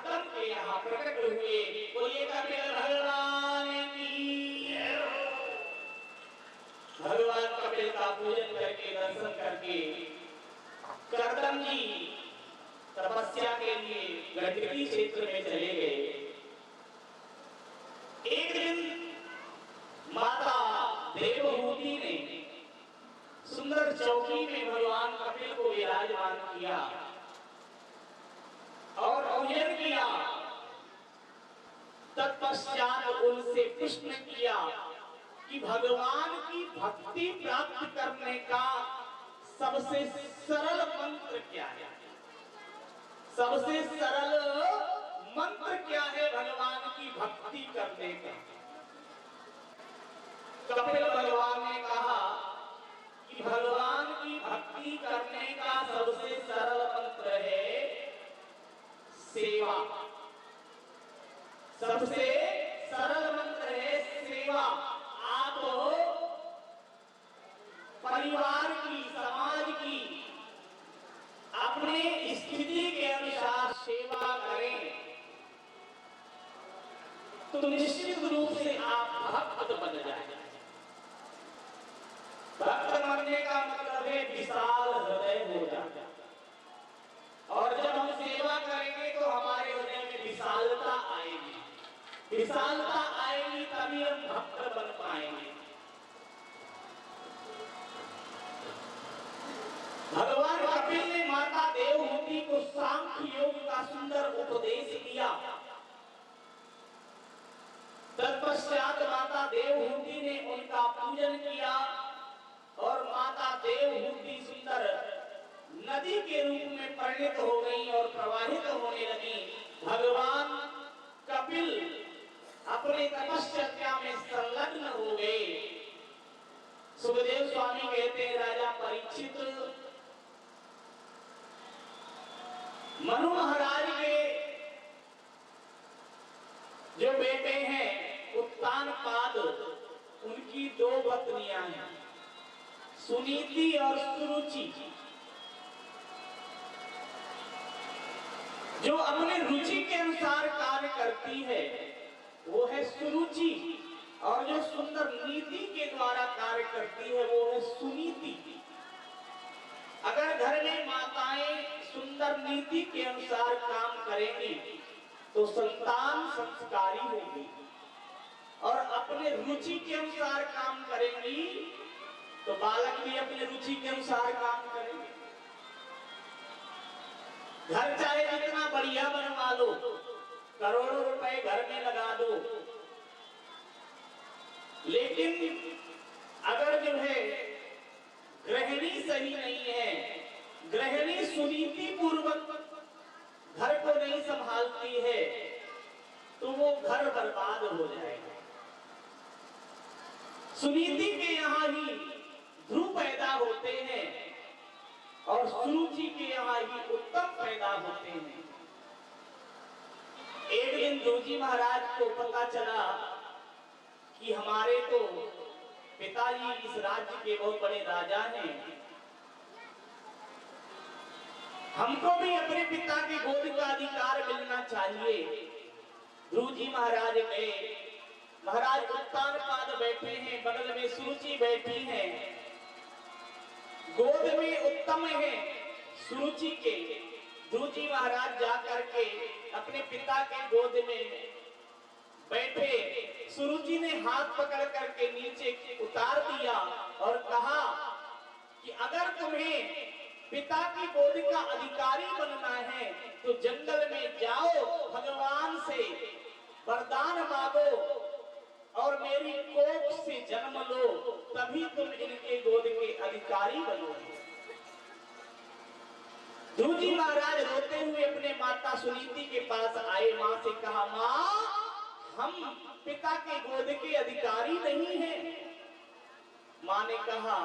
कर्तन के यहाँ प्रकट हुए। बोलिए कपिल भगवान की। भगवान कपिल का पूजन करके दर्शन करके कर्दम जी तपस्या के लिए गंडकी क्षेत्र में चले गए। एक दिन माता देवहूति ने सुंदर चौकी में भगवान कपिल को विराजमान किया और पूजन किया। तत्पश्चात उनसे प्रश्न किया कि भगवान की भक्ति प्राप्त करने का सबसे सरल मंत्र क्या है? सबसे सरल मंत्र क्या है भगवान की भक्ति करने का? कपिल भगवान ने कहा कि भगवान की भक्ति करने का सबसे सरल मंत्र है सेवा। सबसे सरल मंत्र है सेवा। आप परिवार की, समाज की अपने स्थिति के अनुसार सेवा करें तो निश्चित रूप से आप भक्त बन जाएंगे। भक्त बनने का मतलब है विशाल हृदय हो जाता। और जब हम सेवा करेंगे तो हमारे हृदय में विशालता आएगी। विशालता आएगी तभी हम भक्त बन पाएंगे। भगवान कपिल ने माता देवहूति को सांख्य योग का सुंदर उपदेश दिया। तत्पश्चात माता देवहूति ने उनका पूजन किया और माता देवहूति सुंदर नदी के रूप में परिणित हो गई और प्रवाहित होने लगी। भगवान कपिल अपने तपस्या में संलग्न हो गए। सुखदेव स्वामी कहते हैं राजा परीक्षित मनु महाराज के जो बेटे हैं उत्तानपाद, उनकी दो पत्नियां हैं सुनीति और सुरुचि, जो अपने रुचि के अनुसार कार्य करती है वो है सुरुचि, और जो सुंदर नीति के द्वारा कार्य करती है वो है सुनीति। अगर घर में माताएं सुंदर नीति के अनुसार काम करेंगी तो संतान संस्कारी होगी, और अपने रुचि के अनुसार काम करेंगी तो बालक भी अपने रुचि के अनुसार काम करेंगे। घर चाहे जितना बढ़िया बनवा लो, करोड़ों रुपए घर में लगा दो, लेकिन अगर जो है गृहिणी सही नहीं है, गृहिणी सुनीति पूर्वक घर को नहीं संभालती है तो वो घर बर्बाद हो जाएगा। सुनीति के यहाँ ही ध्रुव पैदा होते हैं और सुरुचि के यहाँ ही उत्तम पैदा होते हैं। एक दिन ध्रुव जी महाराज को पता चला कि हमारे तो पिताजी इस राज्य के बहुत बड़े राजा हैं, हमको भी अपने पिता के गोद का अधिकार मिलना चाहिए। ध्रुव जी महाराज गए। महाराज उत्तानपाद बैठे हैं, बगल में सुरुचि बैठी है, गोद में उत्तम है सुरुचि के। ध्रुव जी महाराज जाकर के अपने पिता के गोद में बैठे। सुरुचि ने हाथ पकड़ करके नीचे उतार दिया और कहा कि अगर तुम्हें पिता की गोद का अधिकारी बनना है तो जंगल में जाओ, भगवान से वरदान मांगो और मेरी कोख से जन्म लो, तभी तुम इनके गोद के अधिकारी बनोगे। ध्रुव जी महाराज रोते हुए अपने माता सुनीति के पास आए। माँ से कहा, माँ हम पिता के गोद के अधिकारी नहीं हैं। माँ ने कहा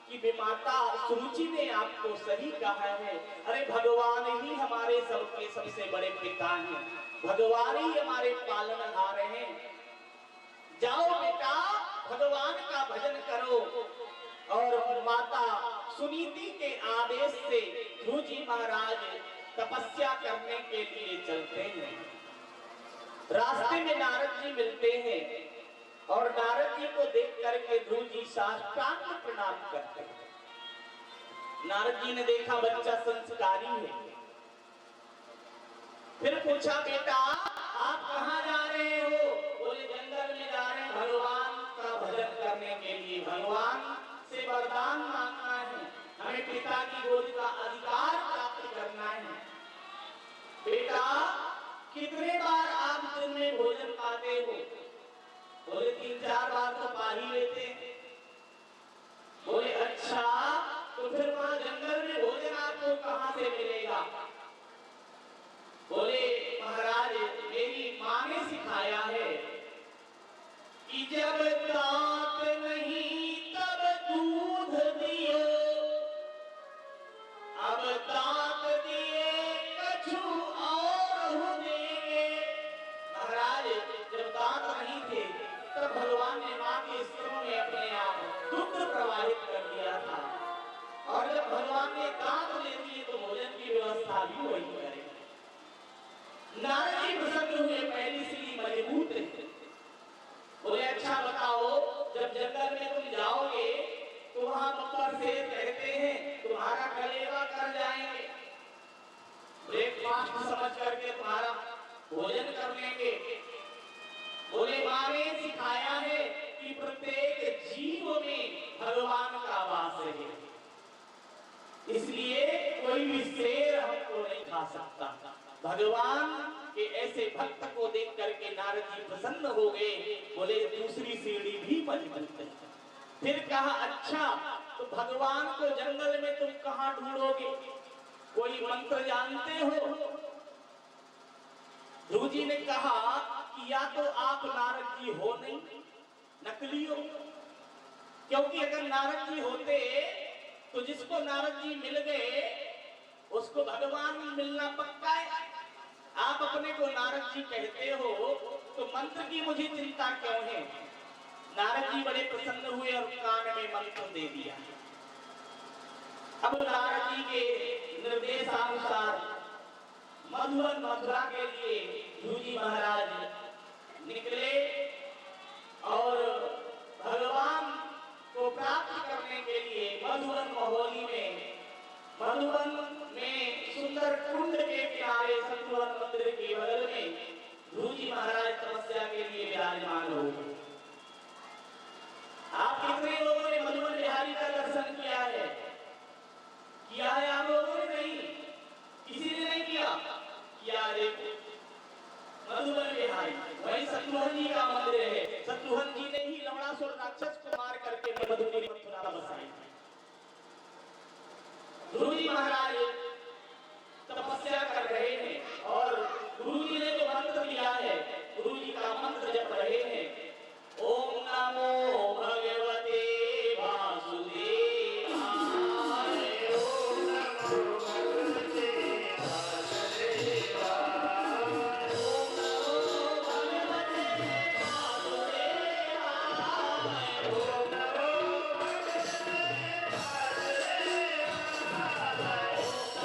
कि माता सुरुचि ने आपको सही कहा है। अरे भगवान ही हमारे सबके सबसे बड़े पिता हैं, भगवान ही हमारे पालनहार हैं। जाओ बेटा, भगवान का भजन करो। और माता सुनीति के आदेश से ध्रुव जी महाराज तपस्या करने के लिए चलते हैं। रास्ते में नारद जी मिलते हैं और नारद जी को देख करके ध्रुव जी साष्टांग प्रणाम करते हैं। नारद जी ने देखा बच्चा संस्कारी है, फिर पूछा बेटा आप कहाँ जा रहे हो? बोले जंगल में जा रहे हैं भगवान का भजन करने के लिए, भगवान से वरदान मांगना है, हमें पिता की गोद का अधिकार प्राप्त करना है। बेटा कितने बार आप दिन में भोजन पाते हो? बोले 3-4 बार तो पा ही लेते हैं। बोले अच्छा तो फिर वहां जंगल में भोजन आपको कहां से मिलेगा? बोले महाराज मेरी माँ ने सिखाया है कि जब दांत नहीं तब दूध दियो, अब दांत दिए कछु और देंगे। महाराज जब दांत नहीं थे तब भगवान ने माँ के स्तनों में अपने आप दुग्ध प्रवाहित कर दिया था, और जब भगवान ने दांत ले दिए तो भोजन की व्यवस्था भी वही करेगा। नारद जी प्रसन्न हुए, पहली सीढ़ी मजबूत है। बोले अच्छा बताओ जब जंगल में तुम जाओगे तो वहां बब्बर शेर कहते हैं तुम्हारा कलेवा कर जाएंगे, ब्रेकफास्ट समझ करके तुम्हारा भोजन कर लेंगे। बोले माँ ने सिखाया है कि प्रत्येक जीव में भगवान का वास है, इसलिए कोई भी शेर हमको नहीं खा सकता। भगवान के ऐसे भक्त को देख करके नारद जी प्रसन्न हो गए। बोले दूसरी सीढ़ी भी मजबूत है। फिर कहा अच्छा तो भगवान को जंगल में तुम कहां ढूंढोगे? कोई मंत्र जानते हो? ध्रुव जी ने कहा कि या तो आप नारद जी हो नहीं, नकली हो, क्योंकि अगर नारद जी होते तो जिसको नारद जी मिल गए उसको भगवान मिलना पक्का है। आप अपने को नारद जी कहते हो तो मंत्र की मुझे चिंता क्यों है? नारद जी बड़े प्रसन्न हुए और कान में मंत्र दे दिया। अब नारद जी के निर्देशानुसार मधुवन मथुरा के लिए ध्रुव जी महाराज निकले और भगवान को प्राप्त करने के लिए मधुवन महोली में, मधुवन में सुंदर कुंड के किनारे सतुवन मंदिर के बगल में ध्रुव जी महाराज तपस्या के लिए विराजमान हो गए। आप कितने लोगों ने मधुवन बिहारी का दर्शन किया है? किया है आप लोगों ने? नहीं, किसी ने नहीं किया। किया देखो मधुवन बिहारी वही शत्रुघ्न जी का मंदिर है। शत्रुघ्न जी ने ही लवणासुर राक्षस को मार करके मधुबनी मथुरा बसाई। ध्रुव जी महाराज तपस्या कर रहे हैं और गुरु जी ने जो मंत्र दिया है, गुरु जी का मंत्र जप रहे हैं, ओम नमो भगवते वासुदेवाय, ओम नमो भगवते वासुदेवाय, ओम नमो भगवते वासुदेवाय, ओम नमो भगवते वासुदेवाय, ओम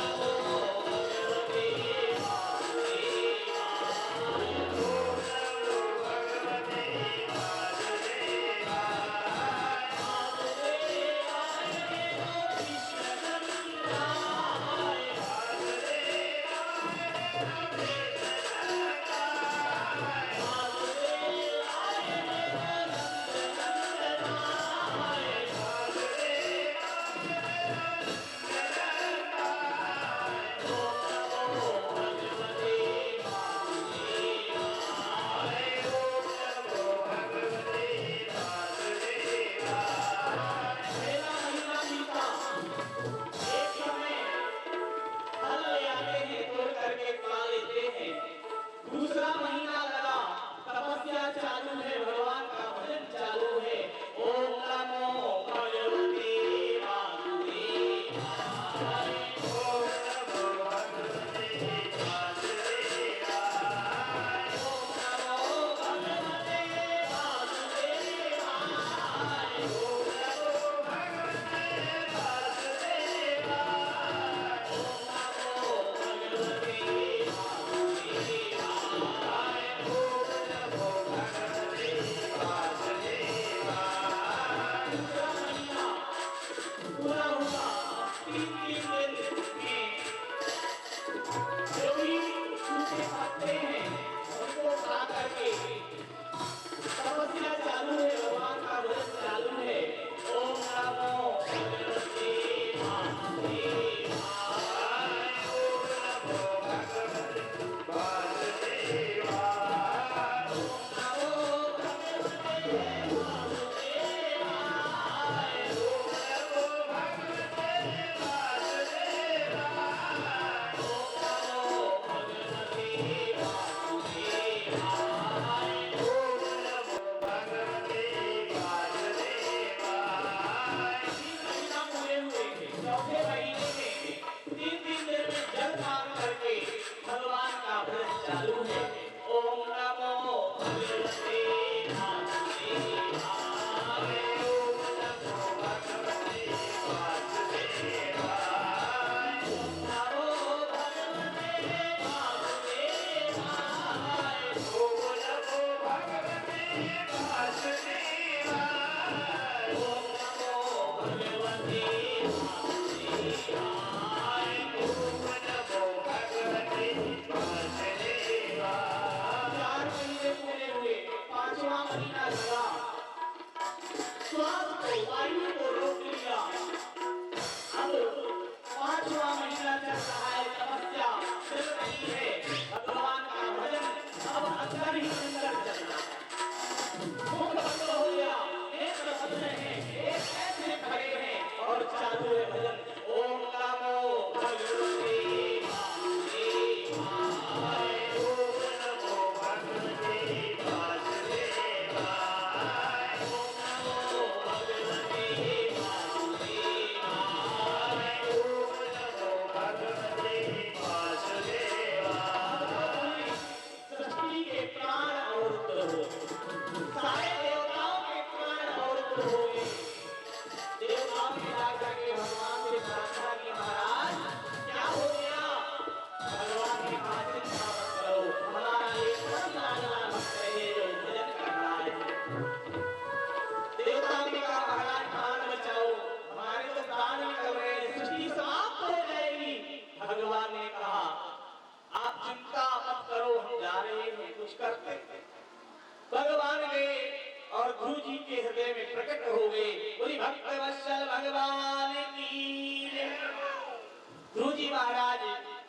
ध्रुव जी महाराज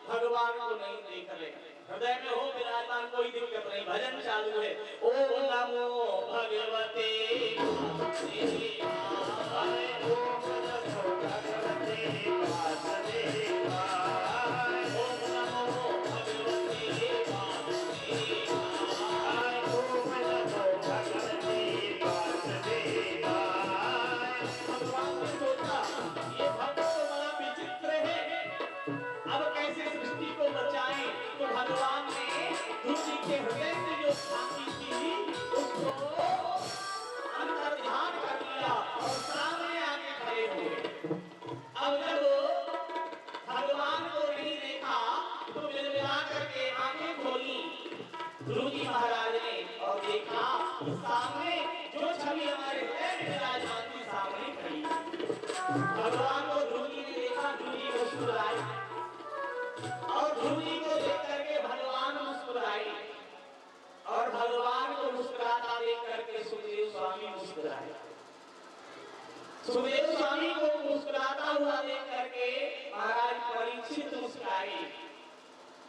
भगवान को नहीं देख रहे, हृदय में हो विराजमान, कोई दिक्कत नहीं, भजन चालू है। ओम नमो भगवते वासुदेवाय, ओम नमो भगवते वासुदेवाय, ओम नमो भगवते वासुदेवाय, ओम नमो भगवते वासुदेवाय। भगवान ने सोचा ये भक्त तो बड़ा विचित्र है, अब कैसे सृष्टि को बचाएं? तो भगवान ने ध्रुव जी के हृदय से जो शांति थी उसको अंतर ध्यान कर लिया और सामने आके खड़े हुए। अब जब भगवान को नहीं देखा तो बिलबिला करके आंखें खोली ध्रुव जी महाराज ने और देखा सामने जो छवि हमारे हृदय में विराजमान थी सामने खड़ी। भगवान को ध्रुव जी ने देखा, ध्रुव जी मुस्कुराए और ध्रुव जी को देख करके भगवान मुस्कुराए और भगवान को मुस्कुराता देख करके सुखदेव स्वामी मुस्कुराए। सुखदेव स्वामी को मुस्कुराता हुआ देख करके महाराज परीक्षित मुस्कुराए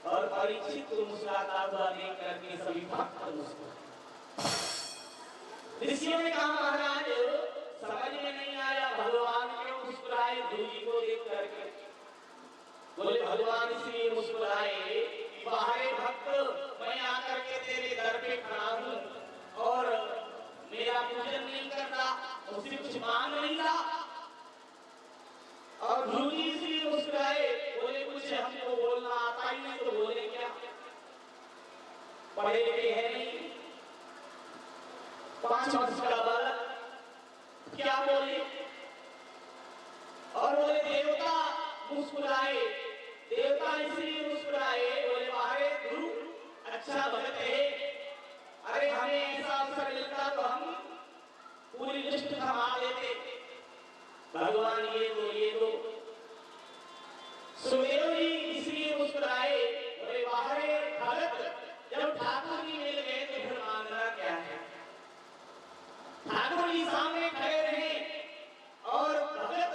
और परीक्षित को मुस्कुराता हुआ देख करके सभी भक्त मुस्कुराए। ऋषियों ने कहा महाराज समझ में नहीं आया भगवान क्यों मुस्कुराए ध्रुव जी को देख करके। बोले भगवान इसलिए मुस्कुराए कि बाहरे भक्त मैं आकर के तेरे दर पे खड़ा हूं और मेरा पूजन नहीं करता, मुझसे कुछ मांग नहीं रहा। और ध्रुव जी इसलिए मुस्कुराए, बोले कुछ हमको बोलना आता ही नहीं तो बोले क्या, पढ़े लिखे है नहीं, 5 वर्ष का बालक, क्या बोले। और बोले देवता मुस्कुराए, देवता इसलिए मुस्कुराए, बोले बाहरे ध्रुव अच्छा भक्त है, अरे हमें ऐसा अवसर मिलता तो हम पूरी लिस्ट थमा देते। भगवान ये दो। सुखदेव जी इसलिए मुस्कुराए, बोले बाहरे भगत जब ठाकुर जी मिल गए तो फिर मांगना क्या है। ठाकुर जी सामने खड़े रहे और भगत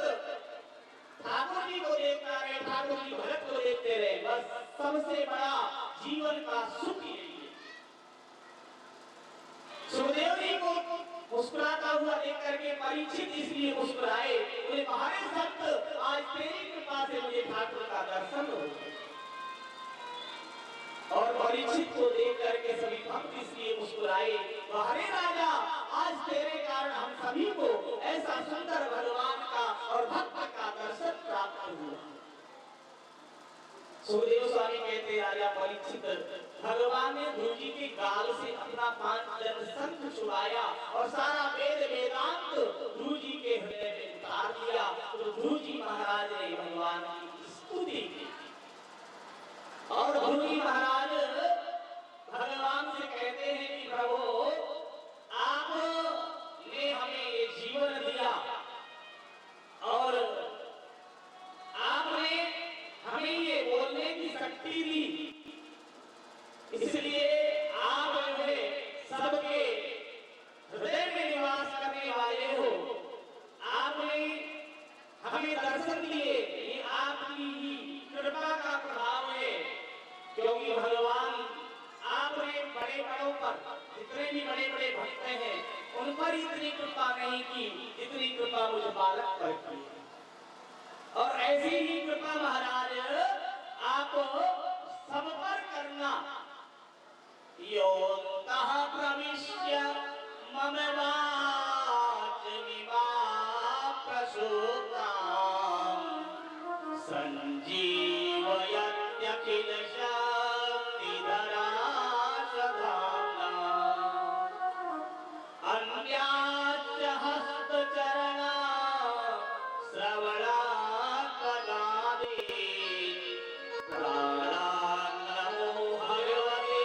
ठाकुर जी को देखता रहे, ठाकुर जी भगत को देखते रहे, बस सबसे बड़ा जीवन का सुख यही है। सुखदेव जी को मुस्कुराता हुआ देख करके परीक्षित इसलिए मुस्कुराए, बोले बाहरे सत्य आज तेरी कृपा से मुझे ठाकुर का दर्शन हो गया। और परीक्षित को देख करके सभी भक्त इसलिए मुस्कुराए, बाहरे राजा आज तेरे कारण हम सभी को ऐसा सुंदर भगवान का और भक्त का दर्शन प्राप्त हुआ। सुखदेव स्वामी कहते राजा परीक्षित भगवान ने ध्रुव जी के गाल से अपना 5 जन संख छुड़ाया और सारा वेद वेदांत ध्रुव जी के हृदय में उतार दिया। तो ध्रुव जी महाराज ने भगवान की स्तुति की और ध्रुव जी महाराज भगवान से कहते हैं कि प्रभु आपने हमें ये जीवन दिया और आपने हमें ये बोलने की शक्ति दी, इसलिए आप जो है सबके हृदय में निवास करने वाले हो। आपने हमें दर्शन दिए, ये आपकी ही कृपा का प्रभाव है, क्योंकि भगवान आपने बड़े बड़ों पर जितने भी बड़े बड़े भक्त हैं उन पर इतनी कृपा नहीं की जितनी कृपा मुझ बालक पर की। और ऐसी ही कृपा महाराज आप सब पर करना। योऽन्तः प्रविश्य मम वाचमिमां प्रसूतां संजीवयत्यखिल शक्तिधरा सधाम्ना अन्याच्च हस्तचरणा श्रवणात्मनादि प्राणान्नमो भगवते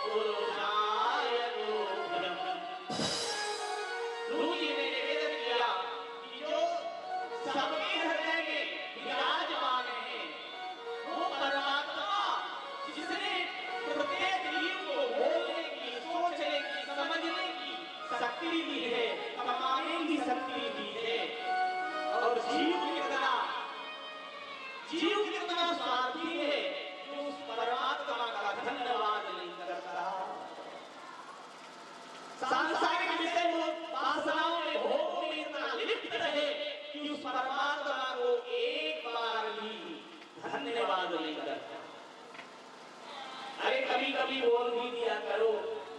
पुरुषाय तुभ्यम्। ध्रुव जी ने निवेदन किया कि जो सबके हृदय में विराजमान है वो परमात्मा जीव कितना स्वार्थी है जो उस परमात्मा का धन्यवाद नहीं करता। सांसारिक विषय वासनाओं में भोगों में इतना लिप्त रहे कि उस परमात्मा को एक बार भी धन्यवाद नहीं करता। अरे कभी कभी बोल भी दिया करो,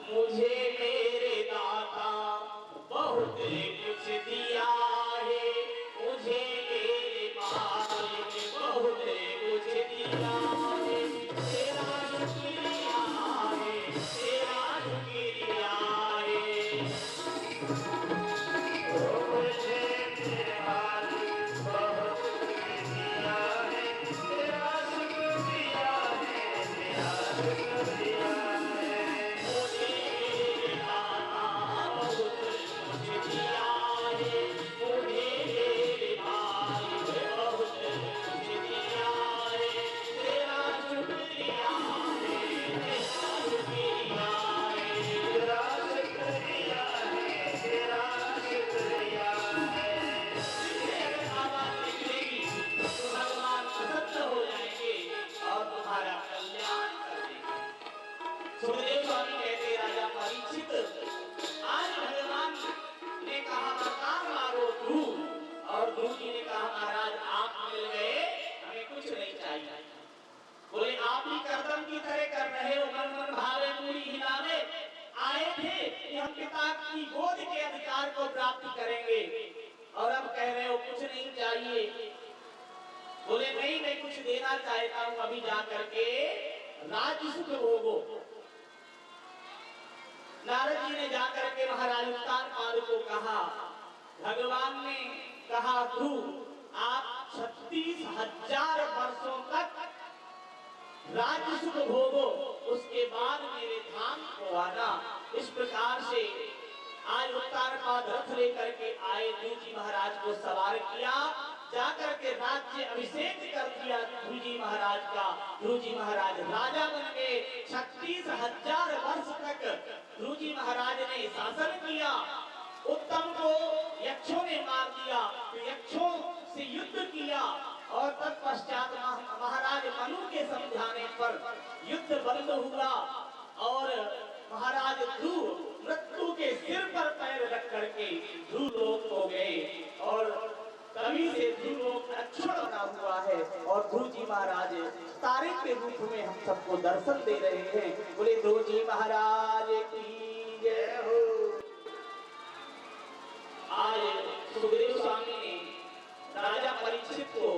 मुझे मेरे दाता बहुत कुछ दिया है, मुझे मेरे मालिक बहुत कुछ दिया है, तेरा शुक्रिया है, तेरा शुक्रिया है। मुझे मेरे मालिक बहुत कुछ दिया है, तेरा शुक्रिया है, तेरा शुक्रिया है। मुझे मेरे दाता बहुत कुछ दिया है, मुझे मेरे मालिक बहुत कुछ दिया है, तेरा शुक्रिया है, तेरा शुक्रिया है, तेरा शुक्रिया है, तेरा शुक्रिया है। इससे अगर आवाज निकलेगी तो भगवान प्रसन्न हो जाएंगे और तुम्हारा कल्याण कर देंगे। सुखदेव स्वामी कहते, राजा परीक्षित, आज भगवान ने कहा वरदान मांगो ध्रुव, और ध्रुव जी ने कहा महाराज आप मिल गए, हमें कुछ नहीं चाहिए। बोले आप ही करदम की तरह कर रहे हो, मन मन भावे मूड़ी हिलावे, आए थे कि हम पिता की गोद के अधिकार को प्राप्त करेंगे, और अब कह रहे हो कुछ नहीं चाहिए। बोले नहीं, मैं कुछ देना चाहता हूं, अभी जा करके राज्य सुख भोगो। नारद जी ने जाकर के महाराज उत्तानपाद को कहा, भगवान ने कहा ध्रुव आप 36,000 वर्षों तक राज्य सुख भोगो, उसके बाद मेरे धाम को आना। इस प्रकार से आज उत्तानपाद रथ लेकर के आए, ध्रुव जी महाराज को सवार किया, जाकर के राज्य अभिषेक कर दिया ध्रुव जी महाराज का। ध्रुव जी महाराज राजा बन गए। 36,000 वर्ष तक ध्रुव जी महाराज ने शासन किया। उत्तम को यक्षों ने मार दिया, तो यक्षों से युद्ध किया, और तत्पश्चात महाराज मनु के समझाने पर युद्ध बंद हुआ, और महाराज ध्रुव मृत्यु के सिर पर पैर रख करके ध्रुव लोक हो गए, और तभी से ध्रुव लोक अक्षर बना हुआ है। और ध्रुव जी महाराज तारे के रूप में हम सबको दर्शन दे रहे हैं। बोले ध्रुव जी महाराज की जय हो। आज सुखदेव स्वामी ने राजा परीक्षित को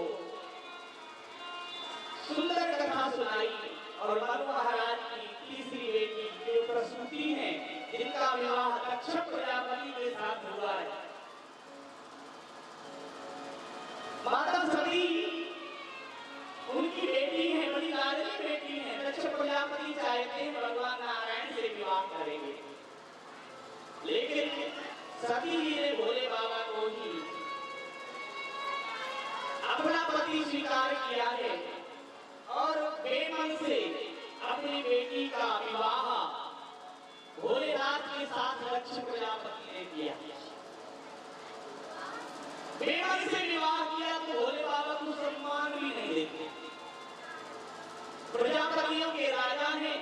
सुंदर कथा सुनाई, और मनु महाराज की तीसरी बेटी जो प्रसूति है, जिनका विवाह दक्ष प्रजापति के साथ हुआ है। माता सती उनकी बेटी है, बड़ी लाडली बेटी है। दक्ष प्रजापति चाहते हैं भगवान नारायण से विवाह करेंगे, लेकिन सती जी ने भोले बाबा को ही अपना पति स्वीकार किया है, और बेमन से अपनी बेटी का विवाह भोलेनाथ के साथ दक्ष प्रजापति ने किया। बेमन से विवाह किया तो भोले बाबा को सम्मान भी नहीं देते। प्रजापतियों के राजा हैं,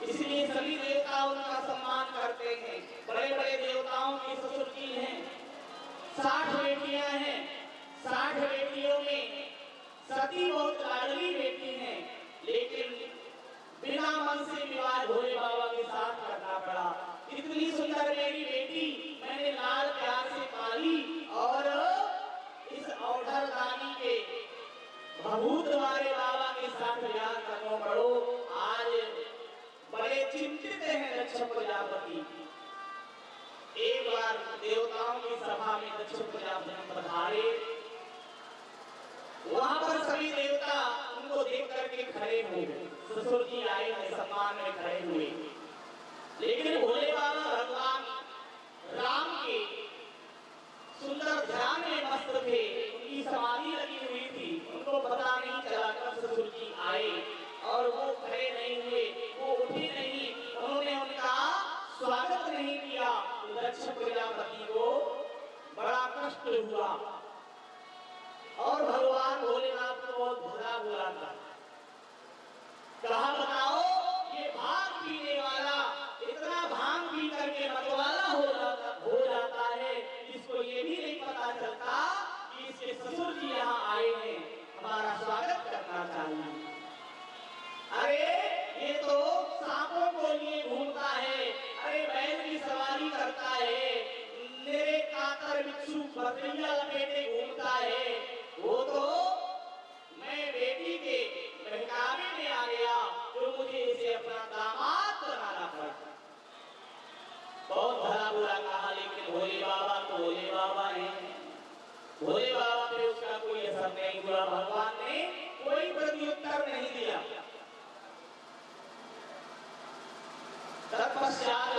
इसलिए सभी देवता उनका सम्मान करते हैं। बड़े बड़े देवताओं की ससुर जी हैं, 60 बेटियां हैं। 60 बेटियों में सती बहुत लाडली बेटी है, लेकिन बिना मन से विवाह भोले बाबा के साथ करना पड़ा। इतनी सुंदर मेरी बेटी मैंने लाल प्यार से पाली, और इस औढ़र दानी के भभूत वाले बाबा के साथ विवाह करना पड़ो। आज बड़े चिंतित हैं दक्ष प्रजापति। एक बार देवताओं की सभा में दक्ष प्रजापति पधारे, वहां पर सभी देवता उनको देख करके खड़े हुए। ससुर जी आए हैं, सम्मान में खड़े हुए, लेकिन भोले बाबा भगवान राम के सुंदर ध्यान में मस्त थे। उनकी समाधि लगी हुई थी, उनको पता नहीं चला कब ससुर जी आए, और वो खड़े नहीं हुए, वो उठे नहीं, उन्होंने उनका स्वागत नहीं किया। तो दक्ष प्रजापति को बड़ा कष्ट हुआ, और भगवान भोले बहुत भला बुरा था। कहा बताओ ये भांग पीने वाला इतना भांग पी करके मतवाला हो जाता है, इसको ये भी नहीं पता चलता कि इसके ससुर जी यहाँ आए हैं, हमारा स्वागत करना चाहिए। अरे ये तो सांपों को लिए घूमता है, अरे बैल की सवारी करता है, मेरे कातर बिच्छू बकरियां लपेटे घूमता है, वो तो मैं बेटी के बहकावे में आ गया जो मुझे इसे अपना दामाद बनाना पड़ा। बहुत भला बुरा कहा, लेकिन भोले बाबा तो भोले बाबा हैं। भोले बाबा पे उसका कोई असर नहीं हुआ, भगवान ने कोई प्रत्युत्तर नहीं दिया। तत्पश्चात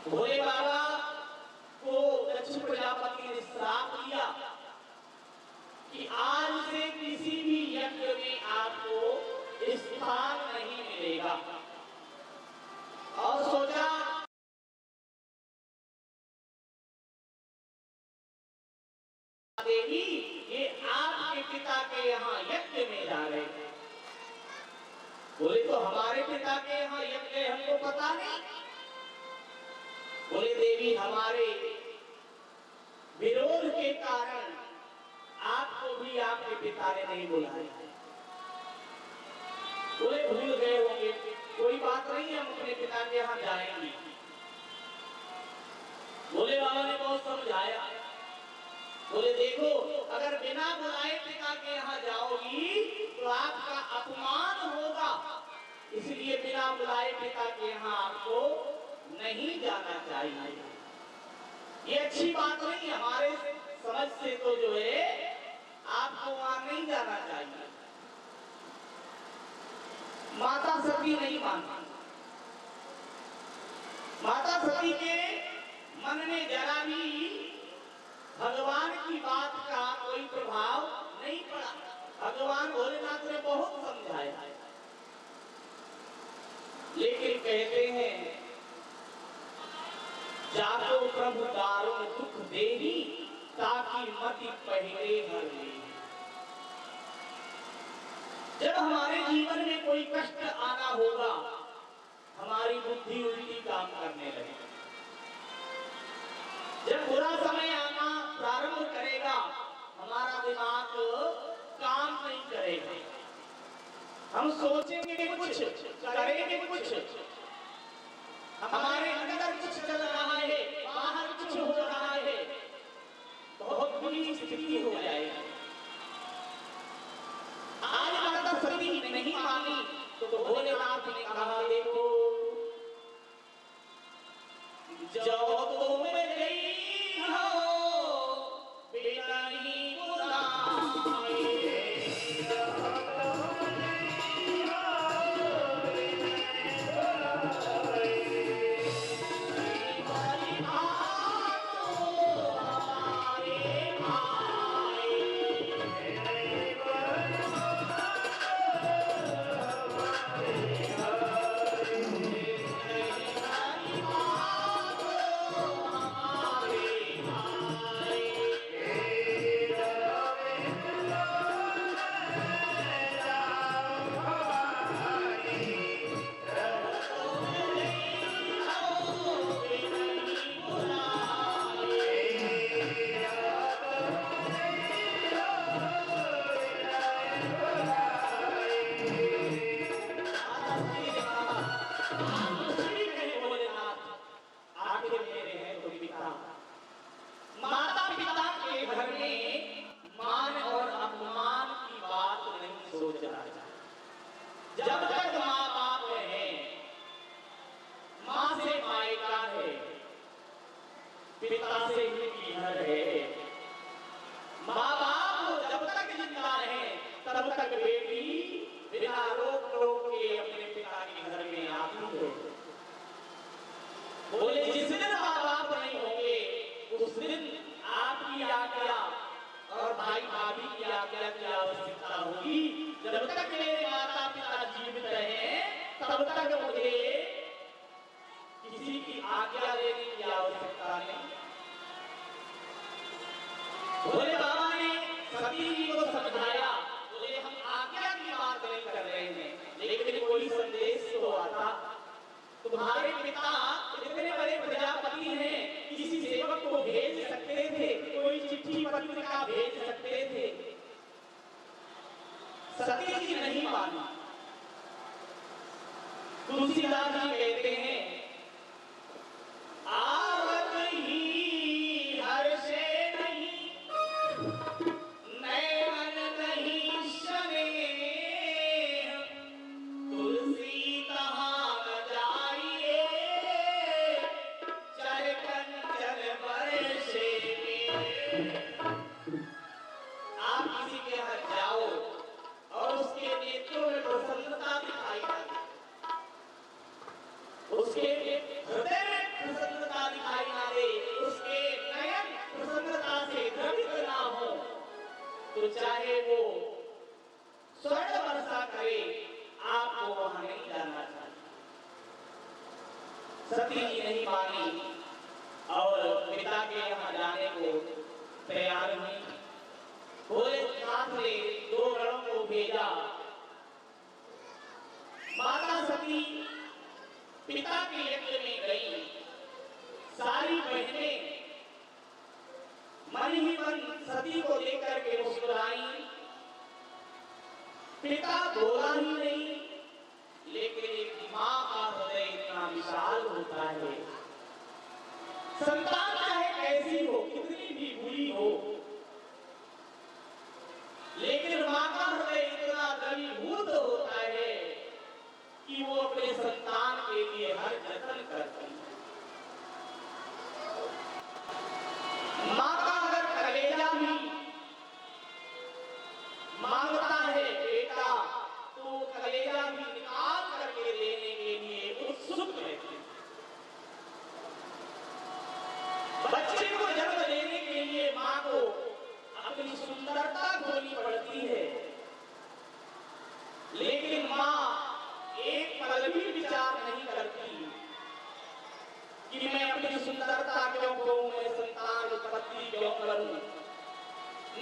भोले बाबा को दक्ष प्रजापति ने श्राप दिया कि आज से किसी भी यज्ञ में आपको स्थान नहीं मिलेगा, और सोचा देवी ये आपके पिता के यहाँ यज्ञ में जा रहे हैं। बोले तो हमारे पिता के यहाँ यज्ञ हमको पता नहीं। बोले देवी हमारे विरोध के कारण आपको भी आपके पिता ने नहीं बुलाया। बोले भूल गए होंगे, कोई बात नहीं, हम अपने पिता के यहाँ जाएंगे। भोले बाबा ने बहुत समझाया। बोले देखो अगर बिना बुलाए पिता के यहाँ जाओगी तो आपका अपमान होगा, इसलिए बिना बुलाए पिता के यहाँ आपको नहीं जाना चाहिए। ये अच्छी बात नहीं, हमारे समझ से तो जो है आपको वहां नहीं जाना चाहिए। माता सती नहीं मानती। माता सती के मन में जरा भी भगवान की बात का कोई प्रभाव नहीं पड़ा। भगवान भोलेनाथ ने बहुत समझाया, लेकिन कहते हैं जाको प्रभु दारुण दुख देही ताकि मति पहले हर ले। जब हमारे जीवन में कोई कष्ट आना होगा, हमारी बुद्धि उल्टी काम करने लगेगी। जब बुरा समय आना प्रारंभ करेगा, हमारा दिमाग काम नहीं करेगा। हम सोचेंगे कुछ, करेंगे कुछ, हमारे अंदर कुछ चल रहा है, बाहर कुछ हो रहा है, बहुत बुरी स्थिति हो जाएगी। आज माता सती नहीं मानी तो भोलेनाथ ने कहा देखो जो तुम गई हो बेटा ही बुलाए। माता पिता के घर में मान और अपमान की बात नहीं सोचना चाहिए। जब तक माँ बाप है, माँ से मायका है, पिता से ही घर है। माँ बाप जब तक जिंदा है तब तक बेटी बिना रोक टोक के अपने पिता के घर में आती है। बोले जिस दिन माँ बाप नहीं होंगे उस दिन आपकी आज्ञा और भाई भाभी की आज्ञा की आवश्यकता होगी। जब तक मेरे माता पिता जीवित हैं तब तक मुझे किसी की आज्ञा लेने की आवश्यकता नहीं। भोले बाबा ने सती जी को समझाया। बोले तुलसीदास जी कहते हैं, आवत ही हर्षे नहीं, नयन नहीं शनेह, तुलसी तहाँ न जाइए, चर कंचन बरसे में। आप किसी के यहाँ जाओ और उसके नेत्रों में प्रसन्नता दिखाई ना दे, उसके हृदय में प्रसन्नता दिखाई ना दे, उसके नयन प्रसन्नता से द्रवित ना हो, तो चाहे वो स्वर्ण वर्षा करे, आपको वहां नहीं जाना चाहिए। सती जी नहीं मानी और पिता के यहाँ जाने को तैयार हुई। भोलेनाथ ने 2 गणों को भेजा। माता सती पिता के यज्ञ में गई। सारी बहनें मन ही मन सती को देखकर के मुस्कुराई। पिता बोला ही नहीं, लेकिन एक मां का हृदय इतना विशाल होता है, संतान चाहे कैसी हो, कितनी भी बुरी हो, लेकिन मां का हृदय इतना द्रवीभूत होता है कि वो अपने संतान के लिए हर जतन करती है। मां का अगर कलेजा भी मांगता है बेटा, तो कलेजा भी निकाल करके देने के लिए उत्सुक रहती है। बच्चे को जन्म देने के लिए मां को अपनी सुंदरता खोनी पड़ती है, लेकिन मां एक पल भी विचार नहीं करती कि मैं अपनी सुंदरता क्यों खोऊं, मैं संतान उत्पत्ति क्यों करूं।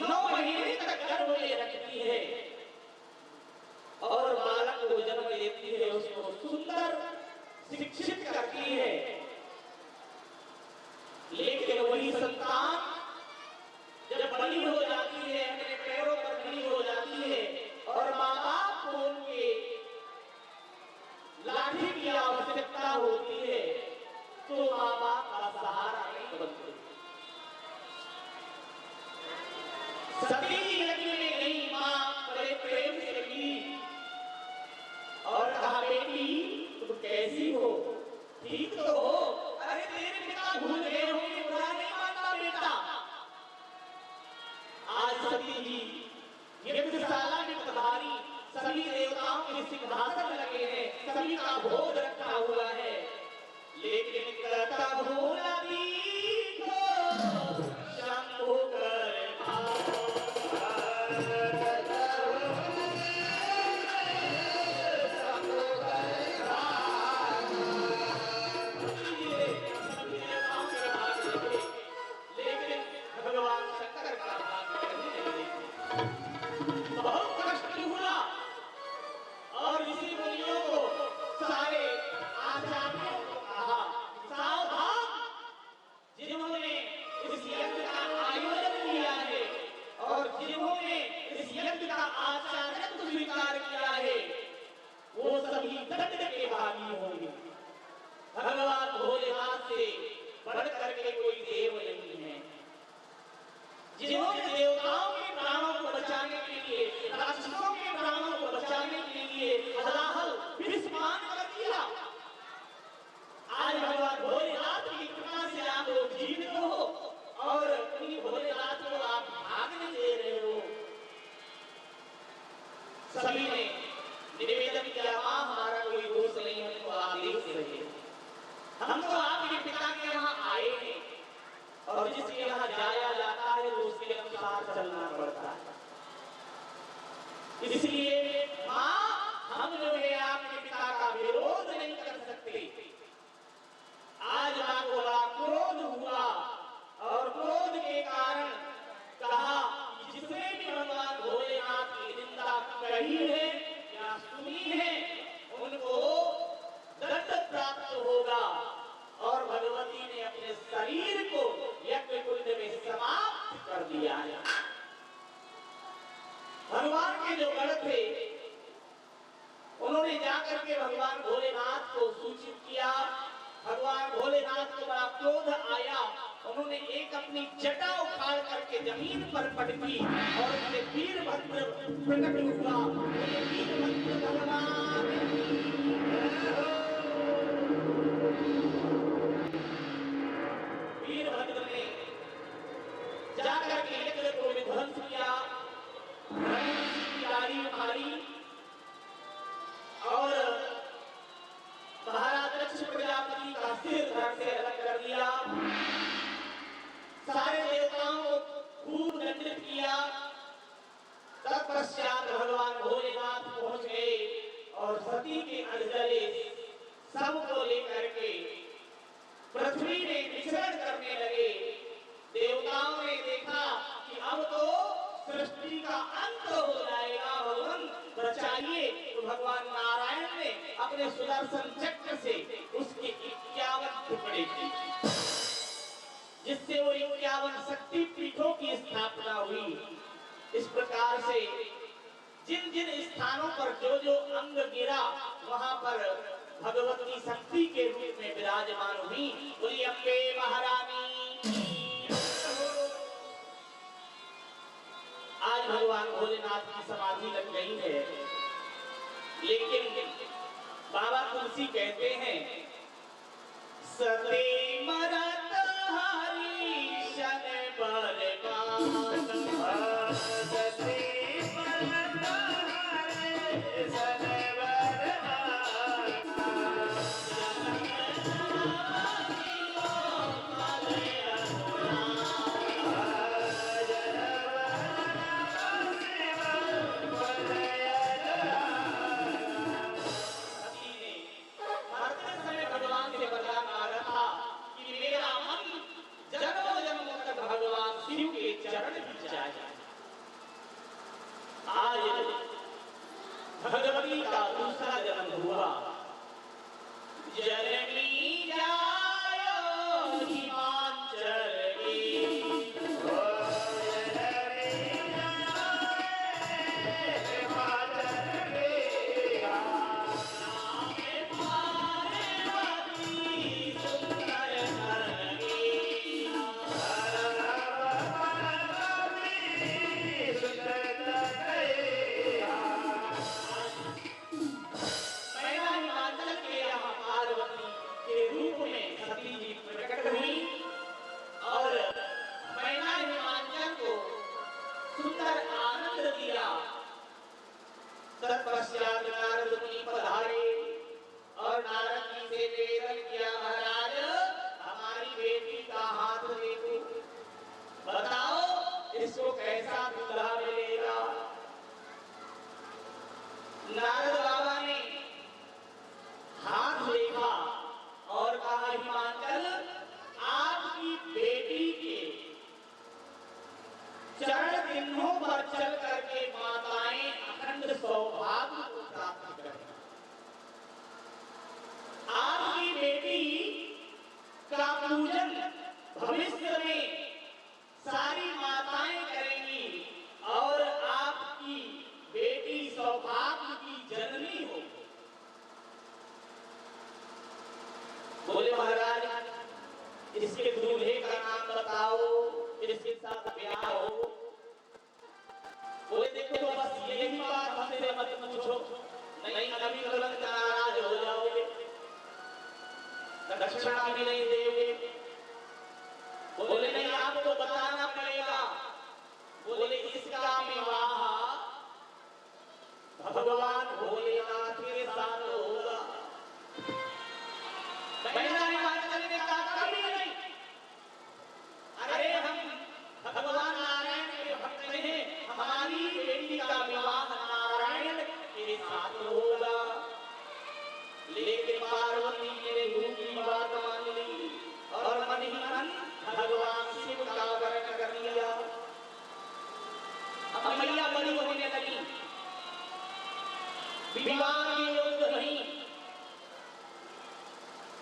9 महीने तक गर्भ में रखती है और बालक को जन्म देती है, उसको सुंदर शिक्षित करती है, लेकिन वही संतान जब बड़ी हो जाती है, अपने पैरों पर खड़ी हो जाती है और माँ बाप को उनके लाठी की आवश्यकता होती है, तो माँ बाप का सहारा नहीं बनते। सती यज्ञ में गई माँ बड़े प्रेम से मिली और कहा, बेटी तुम कैसी हो, ठीक तो हो? अरे तेरे पिता भूल गए होंगे, बुरा नहीं मानता बेटा। आज सती जी यज्ञशाला में पधारी, सभी देवताओं के सिंहासन लगे हैं, सभी का भोग रखा हुआ है, लेकिन कहता भोला दीखो शंभु कर खाओ। भगवान शंकर का भाग नहीं देखे, बहुत कष्ट हुआ और ऋषि मुनियों को, सारे आचार्यों को कहा, सावधान, जिन्होंने इस यज्ञ का आयोजन किया है और जिन्होंने इस यज्ञ का आचार्यत्व स्वीकार किया है, वो सभी दंड के भागी होंगे। भगवान भोलेनाथ से बढ़ करके कोई देव नहीं है, जिन्होंने देवताओं के प्राणों को बचाने के लिए, राक्षसों के प्राणों को बचाने के लिए हलाहल विस्मान कर दिया। आज भगवान भोलेनाथ की कृपा से आप लोग जीवित हो और उन्हीं भोलेनाथ को आप भागने दे रहे हो। सभी ने निवेदन किया, मां हमारा कोई दोष नहीं, हमको आदेश रहे, हम तो आपके पिता के यहाँ आए हैं और जिसके यहाँ जाया जाता है तो उसके अनुसार चलना पड़ता है। इसलिए मां, हम जो है आपके पिता का विरोध नहीं कर सकते। आज मां को बड़ा क्रोध हुआ और क्रोध के कारण कहा कि जिसने भी भगवान भोलेनाथ की निंदा कही है या सुनी है, उनको दंड प्राप्त होगा। और भगवती ने अपने शरीर को यज्ञ कुंड में समाप्त कर दिया है। भगवान के जो गण थे उन्होंने जाकर के भगवान भोलेनाथ को सूचित किया। भगवान भोलेनाथ को बड़ा क्रोध आया। उन्होंने एक अपनी जटा उखाड़ करके जमीन पर पटकी और उससे वीरभद्र प्रकट हुआ। वीरभद्र भगवान वीरभद्र ने जाकर के यज्ञ को विध्वंस किया, गाड़ी उखाड़ी और महाराज दक्ष प्रजापति का सिर धड़ से अलग कर दिया। सारे देवताओं को खूब दंडित किया। तत्पश्चात भगवान भोलेनाथ पहुंच गए और सती के अंजलि सबको लेकर के पृथ्वी में विचरण करने लगे। देवताओं ने देखा कि अब तो सृष्टि का अंत हो जाएगा, भगवान बचाइए। तो भगवान नारायण ने अपने सुदर्शन चक्र से उसके 51 टुकड़े किए, जिससे वो 51 शक्ति पीठों की स्थापना हुई। इस प्रकार से जिन जिन स्थानों पर जो जो अंग गिरा वहां पर भगवती शक्ति के रूप में विराजमान हुई। बोली अम्बे महारानी। आज भगवान भोलेनाथ की समाधि लग गई है, लेकिन बाबा तुलसी कहते हैं सते मरत हरि शन बरबाद, सते मरत हरि शन चरण भी जाए। आज भगवती का दूसरा जन्म हुआ। जननी जायो हिमाचल की, तत्पश्चात नारद मुनि पधारे और नारद जी से निवेदन किया, महाराज हमारी बेटी का हाथ देखो, बताओ इसको कैसा दूल्हा मिलेगा। नारद बाबा ने हाथ देखा और कहा, हिमाचल आपकी बेटी के चरण चिन्हों पर चल करके माताएं अखंड सौभाग्य को प्राप्त करें। आपकी बेटी का पूजन भविष्य में सारी माताएं करेंगी और आपकी बेटी सौभाग्य की जननी हो। बोले महाराज इसके दूल्हे का नाम बताओ, इसके साथ ब्याह हो। बोले देखो बस यही बात हमसे मत पूछो, नहीं अभी तुरंत नाराज हो जाओगे, दक्षिणा भी नहीं दोगे। बोले नहीं आपको बताना पड़ेगा। बोले इसका विवाह भगवान भोलेनाथ के साथ होगा। हिमाचल ने कहा कभी नहीं, अरे हम भगवान नारायण के भक्त हैं, हमारी बेटी का विवाह नारायण के साथ होगा। लेकिन पार्वती ने गुरु की बात मान ली और मन ही मन भगवान शिव का वर्ण कर लिया। अब मैया बड़ी होने लगी, विवाह के योग्य नहीं।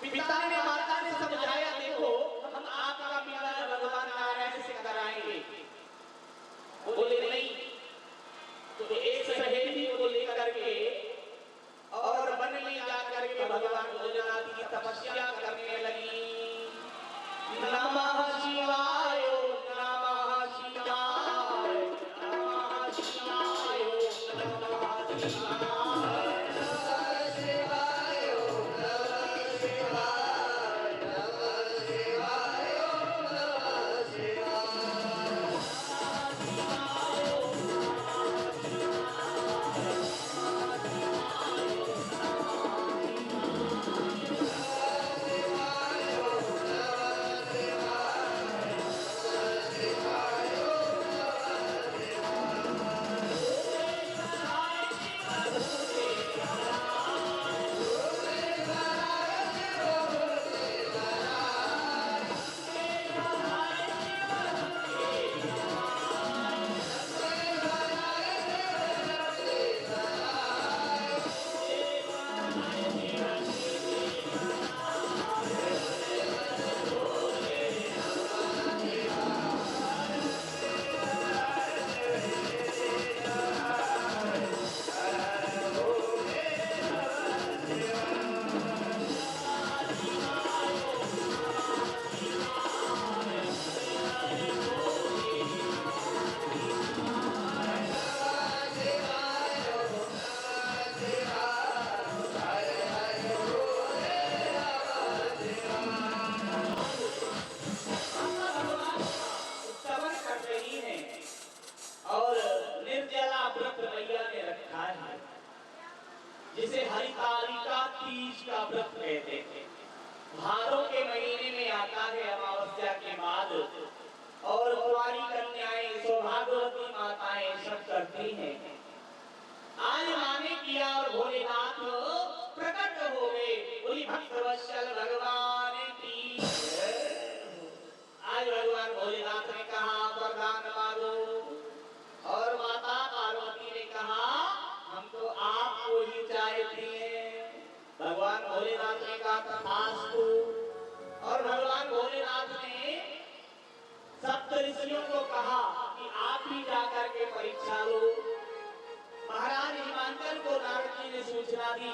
पिता ने माता ने समझाया, देखो हम आपका विवाह भगवान नारायण से कराएंगे। बोले नहीं। तो एक सहेली को लेकर के स्तवन कर रही हैं और निर्जला व्रत मैया ने रखा है, जिसे हरितालिका तीज का व्रत कहते हैं। भादों के महीने में आता है अमावस्या के बाद, और कुंवारी कन्याएं सौभाग्यवती माताएं सब करती हैं। आज माने किया और भोलेनाथ प्रकट हो गए। बोली भक्त वत्सल भगवान की। आज भगवान भोलेनाथ ने कहा वरदान मांगो, और माता पार्वती ने कहा हम तो आपको ही चाहती हैं। भगवान भोलेनाथ ने कहा तथास्तु, और भगवान भोलेनाथ ने सप्त ऋषियों को कहा कि आप ही जाकर के परीक्षा लो। महाराज हिमांचल को नारद जी ने सूचना दी।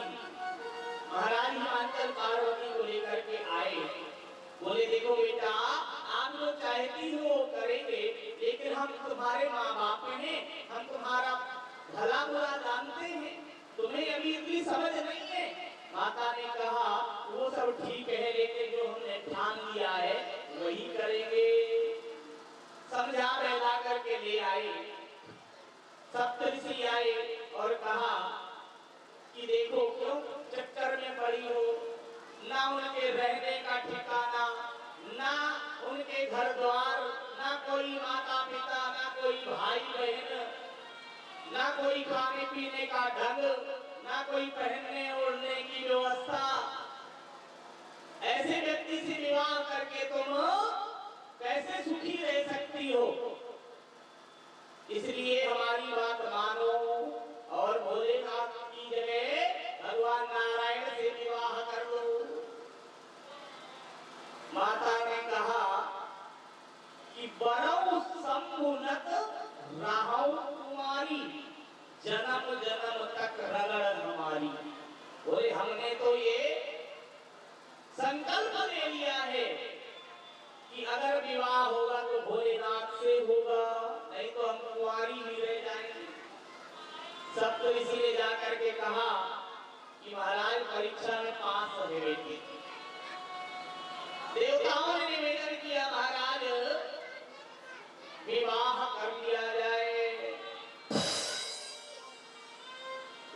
महाराज हिमांचल पार्वती को लेकर के आए। बोले देखो बेटा, आप लोग चाहती हो करेंगे, लेकिन हम तुम्हारे माँ बाप हैं, हम तुम्हारा भला बुरा जानते हैं, तुम्हें अभी इतनी समझ नहीं है। माता ने कहा वो सब ठीक है, लेकिन जो हमने ठान लिया है वही करेंगे। समझा बहला करके ले आए। सप्तऋषि आए और कहा कि देखो क्यों चक्कर में पड़ी हो, ना उनके रहने का ठिकाना, ना उनके घर द्वार, ना कोई माता पिता, ना कोई भाई बहन, ना कोई खाने पीने का ढंग, ना कोई पहनने ओढ़ने की व्यवस्था। ऐसे व्यक्ति से विवाह करके तुम कैसे सुखी रह सकती हो? इसलिए हमारी बात मानो और भोलेनाथ की जगह भगवान नारायण से विवाह कर लो। माता ने कहा कि बरौ संमुनत राहौ कुमारी, जन्म जन्म तक रगड़ हमारी। बोले हमने तो ये संकल्प ले लिया है कि अगर विवाह होगा तो भोलेनाथ से होगा, नहीं तो हम कुंवारी ही रह जाएंगे। सप्तऋषि ने जाकर के कहा कि महाराज परीक्षा में पास है बेटी। देवताओं ने निवेदन किया महाराज विवाह कर लिया जाए।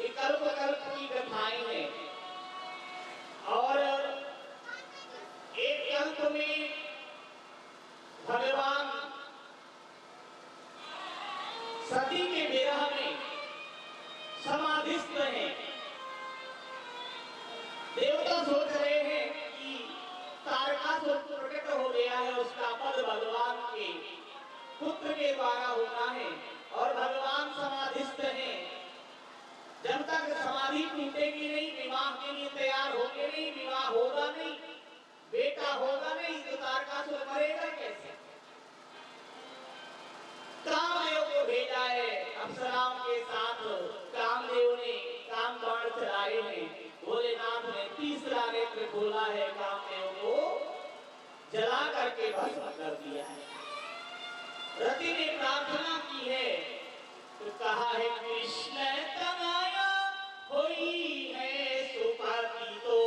ये कल्प कल्प की कथाएं हैं, और एक कल्प में भगवान सती के विरह में समाधिस्थ हैं। देवता सोच रहे हैं कि तारकासुर प्रकट हो गया है, उसका पद भगवान के पुत्र के द्वारा होना है, और भगवान समाधिस्थ हैं। जब तक समाधि टूटेगी नहीं, विवाह के लिए तैयार होंगे नहीं, विवाह होगा नहीं, बेटा होगा नहीं, तो तारकासुर मरेगा कैसे? कामदेव को भेजा है, अप्सराओं के साथ कामदेव ने काम बाण चलाए हैं। भोलेनाथ ने तीसरा नेत्र खोला है, कामदेव को जला करके भस्म कर दिया है। रति ने प्रार्थना की है तो कहा है कृष्ण तनया होई है सुपाती तो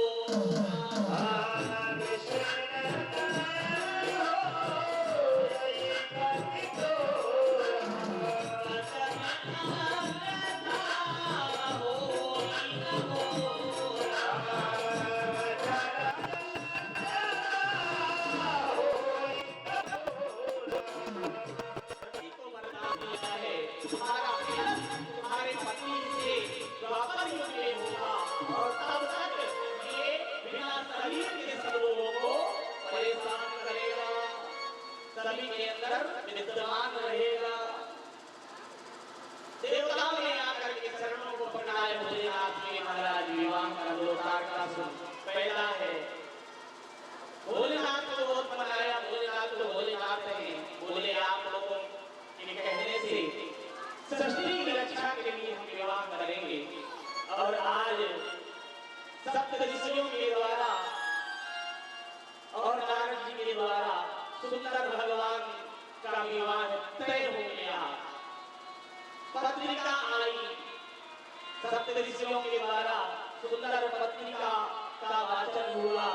को वरदान दिया है तुम्हारा मिलन तुम्हारे पति से द्वापर युग में होगा और तब तक ये बिना शरीर के सब लोगों को परेशान करेगा, सभी के अंदर विद्यमान रहेगा। देवताओं ने आकर के चरणों को पकड़ाए, भोलेनाथ के महाराज विवाह का लोटार का पहला है। भोलेनाथ को बहुत मनाया, भोलेनाथ तो भोलेनाथ हैं। बोले आप लोगों के कहने से सृष्टि की रक्षा के लिए हम विवाह करेंगे और आज सप्त ऋषियों के द्वारा और नारद जी के द्वारा सुंदर भगवान का विवाह तय हो गया। पत्रिका आई, सप्त ऋषियों के द्वारा सुंदर पत्रिका का वाचन हुआ।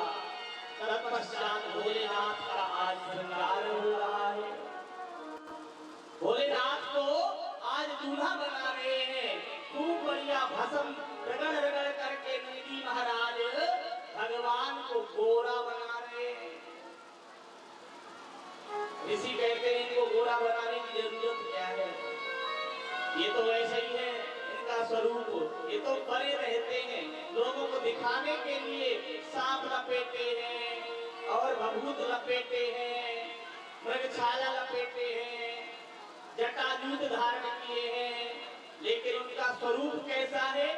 तत्पश्चात भोलेनाथ का आज श्रृंगार हो रहा है। भोलेनाथ को आज दूल्हा बना रहे हैं। खूब बढ़िया भस्म रगड़ रगड़ करके नंदी महाराज भगवान को गोरा बना रहे हैं। ऋषि कहते हैं इनको गोरा बनाने की जरूरत क्या है, ये तो ऐसा ही है इनका स्वरूप। ये तो बड़े रहते हैं, लोगों को दिखाने के लिए सांप लपेटे हैं और भभूत लपेटे हैं, मृगछाला लपेटे हैं, जटाजूट धारण किए हैं, लेकिन उनका स्वरूप कैसा है?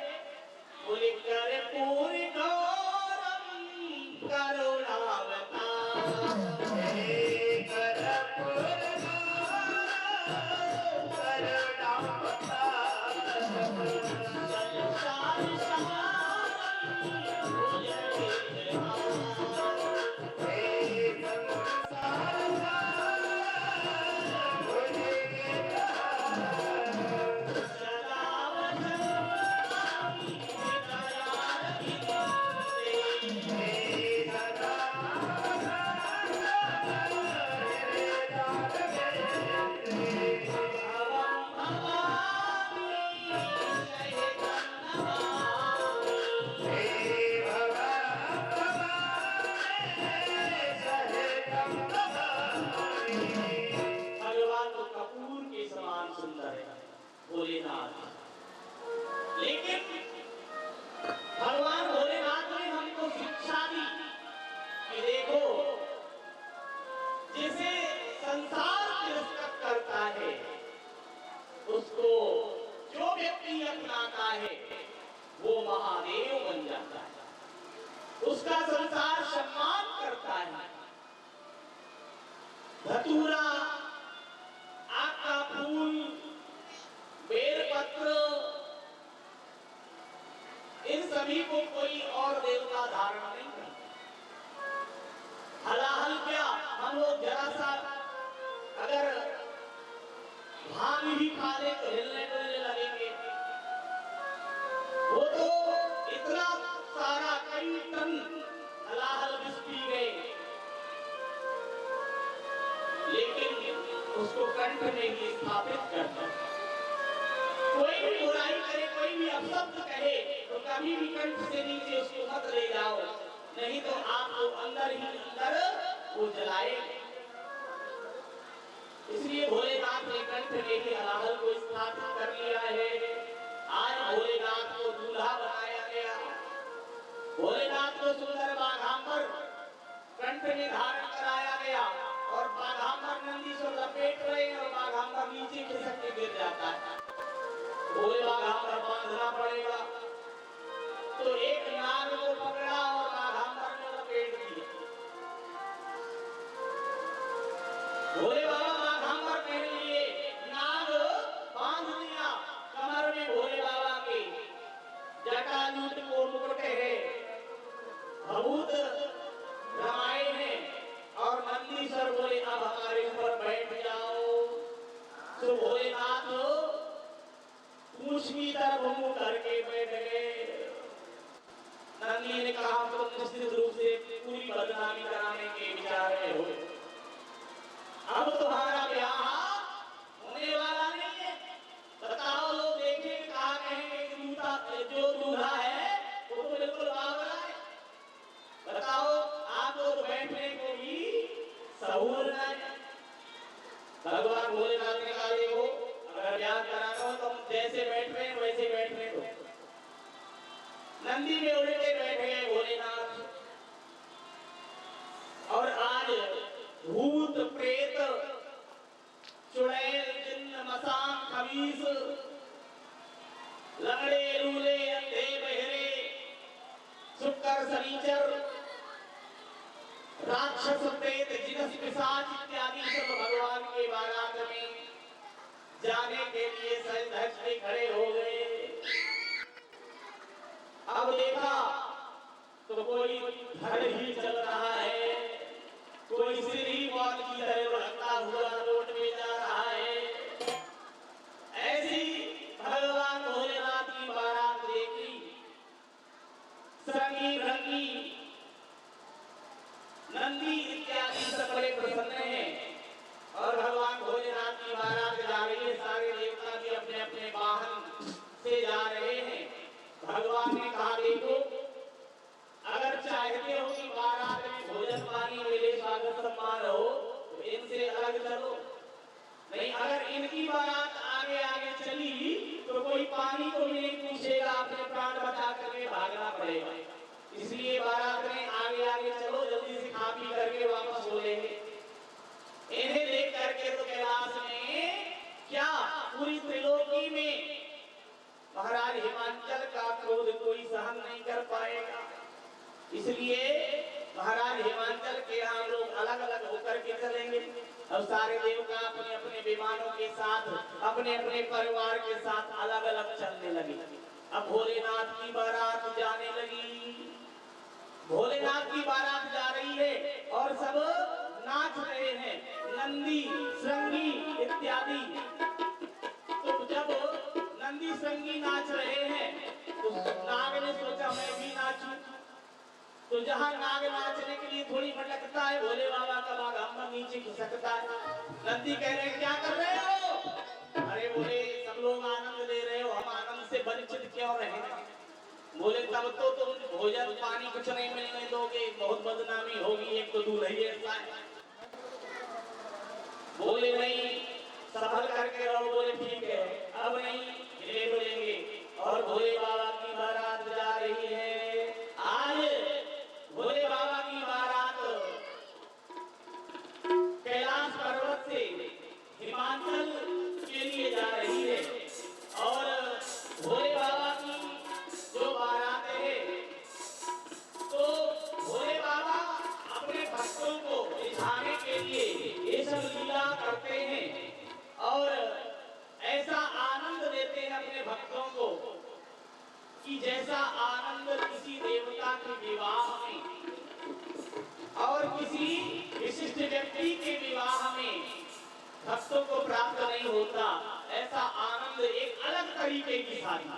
बोले कर्पूर गौरम करुणावतार। भोलेनाथ, लेकिन भगवान भोलेनाथ ने हमको शिक्षा दी कि देखो जिसे संसार तिरस्कृत करता है उसको जो व्यक्ति अपनाता है वो महादेव बन जाता है, उसका संसार सम्मान करता है। धतूरा, आग का फूल, बेलपत्र, इन सभी को कोई और देवता धारण नहीं करता। हलाहल क्या, हम लोग जरा सा अगर भांग भी खा ले तो हिलने डुलने लगेंगे। वो तो इतना सारा कई टन हलाहल विष पी गए, लेकिन उसको कंठ में ही स्थापित करता है। कोई भी बुराई करे, कोई भी अपशब्द कहे तो कभी भी कंठ से नीचे उसको मत ले जाओ, नहीं तो आपको अंदर ही अंदर वो जलाएगा। इसलिए भोलेनाथ ने कंठ में ही हलाहल को स्थापित कर लिया है। आज भोलेनाथ को दूल्हा बनाया गया। भोलेनाथ को सुंदर बाघांबर कंठ में धारण कराया गया और बाघांबर नंदीश्वर लपेट रहे हैं और बाघांबर नीचे खिसक के गिर जाता है। भोले बाघांबर बांधना पड़ेगा, तो एक नाग को पकड़ा और बाघांबर ने लपेट दिया। भोले बाबा बाघांबर पहन लिए, नाग बांध दिया कमर में भोले बाबा के। जटाजूट को मुकुट है, भभूत रमाए हैं और नंदीश्वर बोले अब हमारे ऊपर बैठ जाओ। तो भोलेनाथ उसकी तरफ मुंह करके बैठ गए। नंदी ने कहा तुम निश्चित रूप से पूरी बदनामी कराने के विचार में हो, अब तुम्हारा ब्याह होने वाला नहीं है। बताओ लोग देखेंगे कहा कहेंगे कि जो दूल्हा है वो तो बिल्कुल बावरा है। बताओ आपको तो बैठने को भी सहूर है। भगवान भोलेनाथ ने कहा देखो अगर ब्याह कराना हो तो हम जैसे बैठ रहे हैं वैसे बैठ रहे हो। नंदी में उल्टे बैठ गए भोलेनाथ। और आज भूत प्रेत चुड़ैल जिन्न मसान खबीस लंगड़े लूले अंधे बहरे शुक्र शनिचर राक्षस प्रेत जिनस पिशाच इत्यादि सब भगवान के बारात में जाने के लिए सज धज के खड़े हो गए। अब देखा तो कोई धड़ ही चल रहा है, कोई सिर ही मौत की तरह लुढ़कता हुआ रोड में जा रहा है। ऐसी भगवान भोलेनाथ की बारात देखी, संगी रंगी नंदी इत्यादि सब बड़े प्रसन्न हैं और भगवान भोलेनाथ की बारात जा रही है। सारे देवता भी अपने अपने वाहन से जा रहे हैं। भगवान ने कहा देखो अगर चाहते हो कि बारात में भोजन पानी मिले स्वागत सम्मान हो तो इनसे अलग चलो, नहीं अगर इनकी बारात आगे आगे चली तो कोई पानी को भी नहीं पूछेगा, अपने प्राण बचा करके भागना पड़ेगा। इसलिए बारात में आगे आगे चलो, जल्दी से खा पी करके वापस हो लेंगे। इन्हें देख करके तो कैलाश में क्या पूरी त्रिलोकी में महाराज हिमांचल का क्रोध कोई सहन नहीं कर पाएगा। इसलिए महाराज हिमांचल के यहाँ लोग अलग अलग होकर के चलेंगे। अब सारे देवता अपने अपने विमानों के साथ अपने अपने परिवार के साथ अलग अलग चलने लगे। अब भोलेनाथ की बारात जाने लगी। भोलेनाथ की बारात जा रही है और सब नाच रहे हैं, नंदी श्रृंगी इत्यादि। तो जब नंदी श्रृंगी नाच रहे हैं तो नाग ने सोचा मैं भी नाचूं। तो जहाँ नाग नाचने के लिए थोड़ी भटकता है, भोले बाबा का बाघ नीचे खिसकता है। नंदी कह रहे क्या कर रहे हो? अरे बोले सब लोग आनंद ले रहे हो, हम आनंद से वंचित क्यों रहे? बोले तब तो तुम भोजन पानी कुछ नहीं मिलने दोगे, बहुत बदनामी होगी, एक तो दूल्हे ऐसा है। बोले नहीं संभल करके रहो। बोले ठीक है अब नहीं हिले डुलेंगे। और भोले बाबा की बारात जा रही है। आज भोले बाबा की बारात कैलाश पर्वत से हिमाचल के लिए जा रही है। और भोले बाबा की जो बारात है तो भोले बाबा अपने भक्तों को रिझाने के लिए ये सब लीला करते हैं और ऐसा आनंद देते हैं अपने भक्तों को कि जैसा आनंद किसी देवता के विवाह में और किसी विशिष्ट व्यक्ति के विवाह में भक्तों को प्राप्त नहीं होता, ऐसा आनंद एक अलग तरीके की शादी।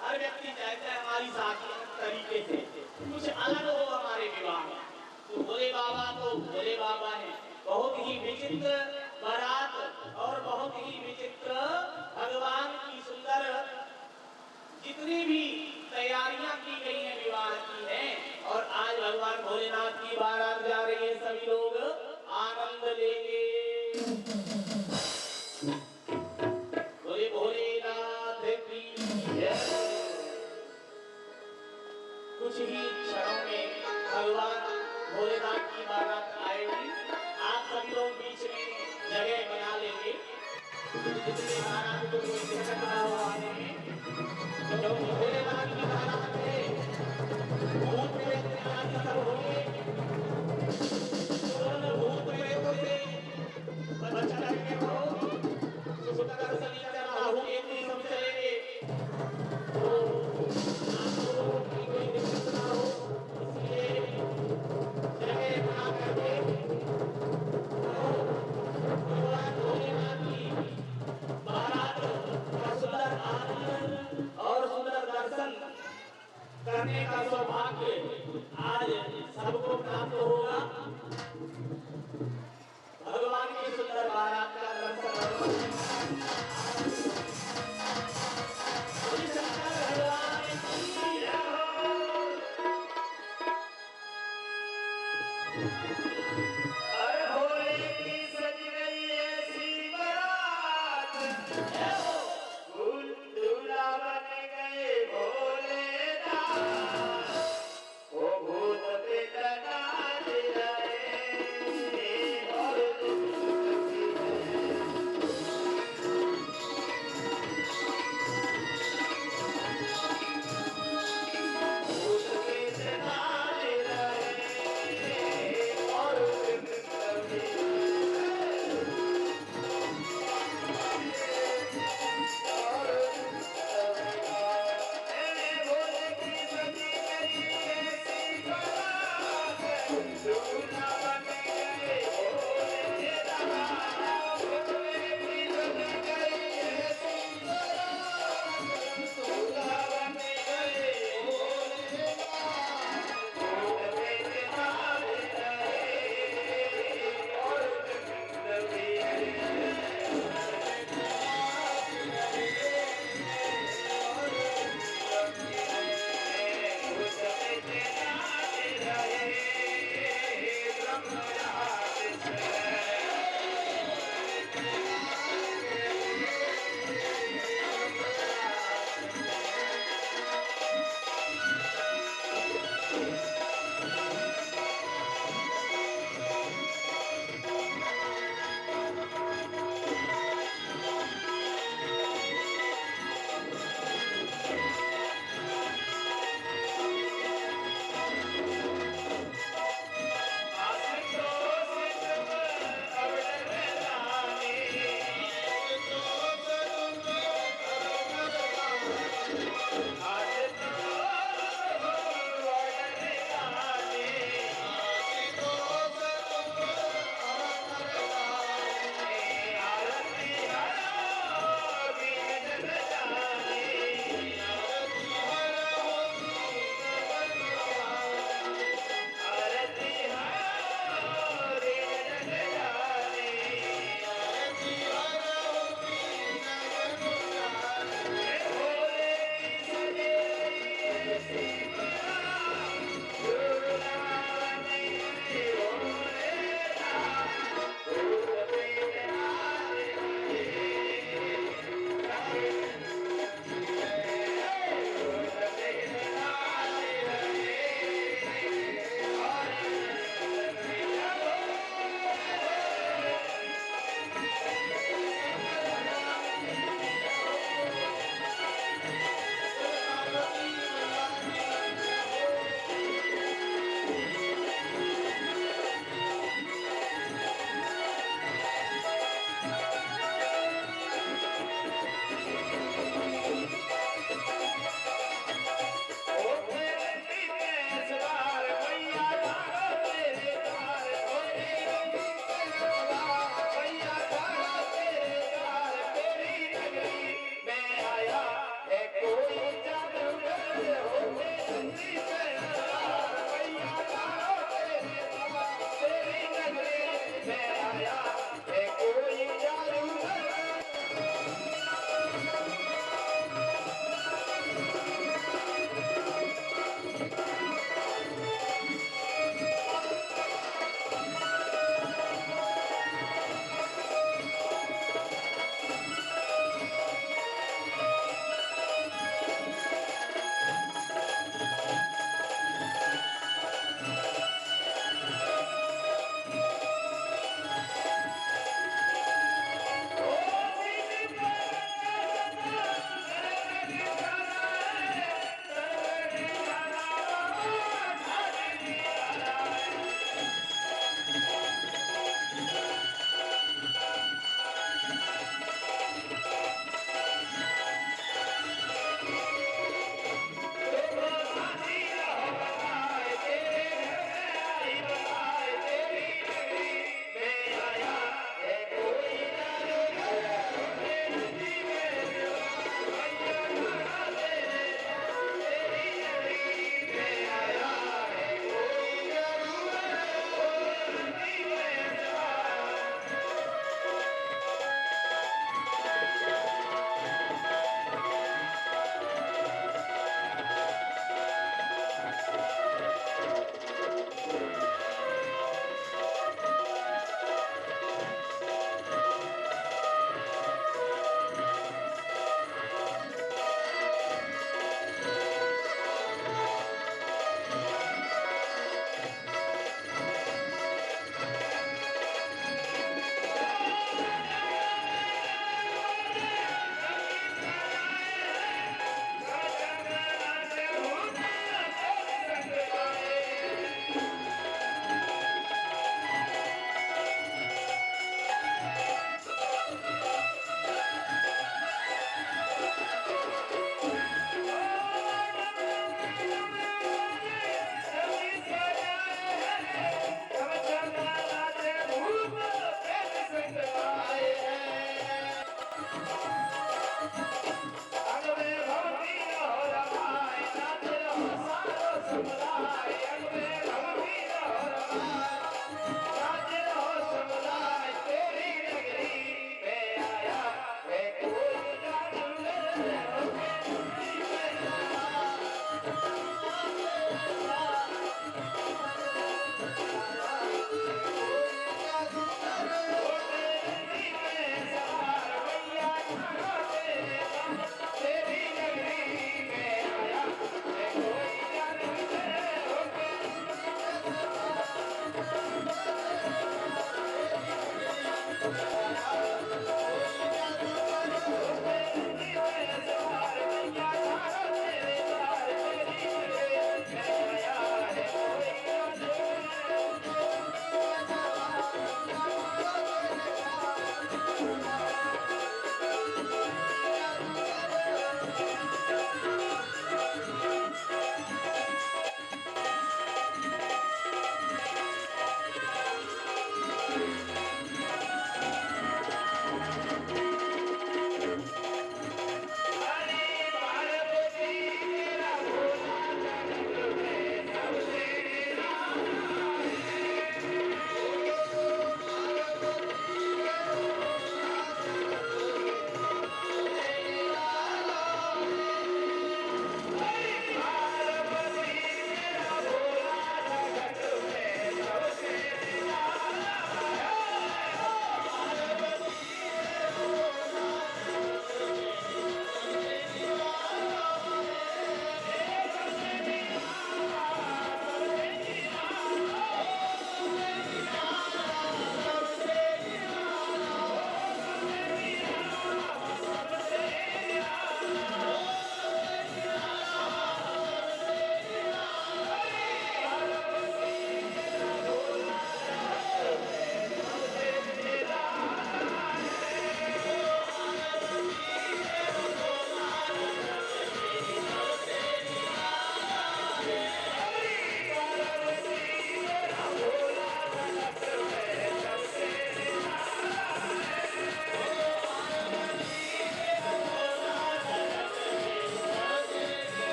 हर व्यक्ति चाहता है हमारी शादी अलग तरीके से कुछ अलग हो हमारे विवाह में। तो भोले बाबा तो भोले बाबा है, बहुत ही विचित्र बारात और बहुत ही विचित्र भगवान की सुंदर जितनी भी तैयारियां की गई हैं विवाह की हैं। और आज भगवान भोलेनाथ की बारात जा रही है, सभी लोग आनंद लेंगे। बोले भोलेनाथ की जय। कुछ ही क्षणों में भगवान भोलेनाथ की बारात आएगी। आप सभी लोग बीच में जगह बना लेंगे। जितने बारात को कोई दिक्कत ना हो आने में। तो भोलेनाथ की बारात है, भूत प्रेत आदि सब होंगे। भूत प्रेतों से बच करके रहो। शुक्र शनिचर राहु केतु सब चलेंगे। तो आपको कोई दिक्कत ना हो, इसलिए जगह बना करके भगवान भोलेनाथ की बारात का सुंदर आनंद करने का सौभाग्य आज सबको प्राप्त होगा। भगवान की सुंदर बारात का दर्शन अरे भोले की सज गई ऐसी बारात, दूल्हा बन गए भोलेनाथ, वो भूत प्रेत नाच रहे,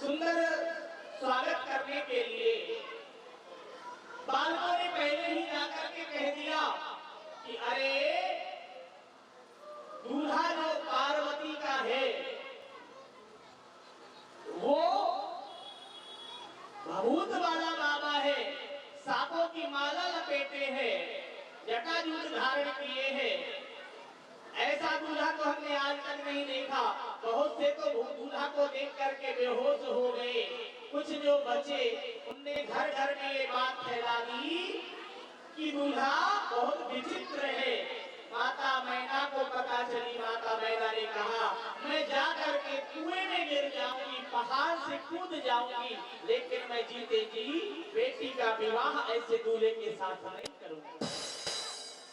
सुंदर स्वागत करने के लिए बालकों ने पहले ही जाकर के कह दिया कि अरे दूल्हा जो पार्वती का है वो भभूत वाला बाबा है, सांपों की माला लपेटे हैं, जटाजूट धारण किए हैं। ऐसा दूल्हा तो हमने आज तक नहीं देखा। बहुत से तो दूल्हा को देख करके बेहोश हो गए। कुछ जो बचे उनने घर घर में ये बात फैला दी कि दूल्हा बहुत विचित्र है। माता मैना को पता चली। माता मैना ने कहा मैं जा करके कुएं में गिर जाऊंगी, पहाड़ से कूद जाऊंगी, लेकिन मैं जीते जी बेटी का विवाह ऐसे दूल्हे के साथ नहीं करूंगा।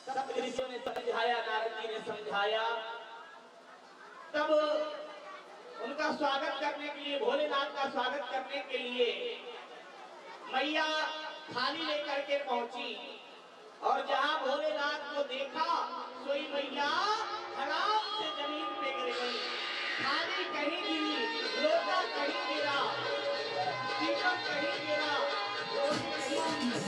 सब ऋषियों ने समझाया, नारद जी ने समझाया। तब उनका स्वागत करने के लिए, भोलेनाथ का स्वागत करने के लिए मैया थाली लेकर के पहुंची और जहां भोलेनाथ को देखा सोई मैया धड़ाम से जमीन पे गिर गई। थाली कहीं गिरी, लोटा कहीं गिरा, दीपक कहीं गिरा, रोटी कहीं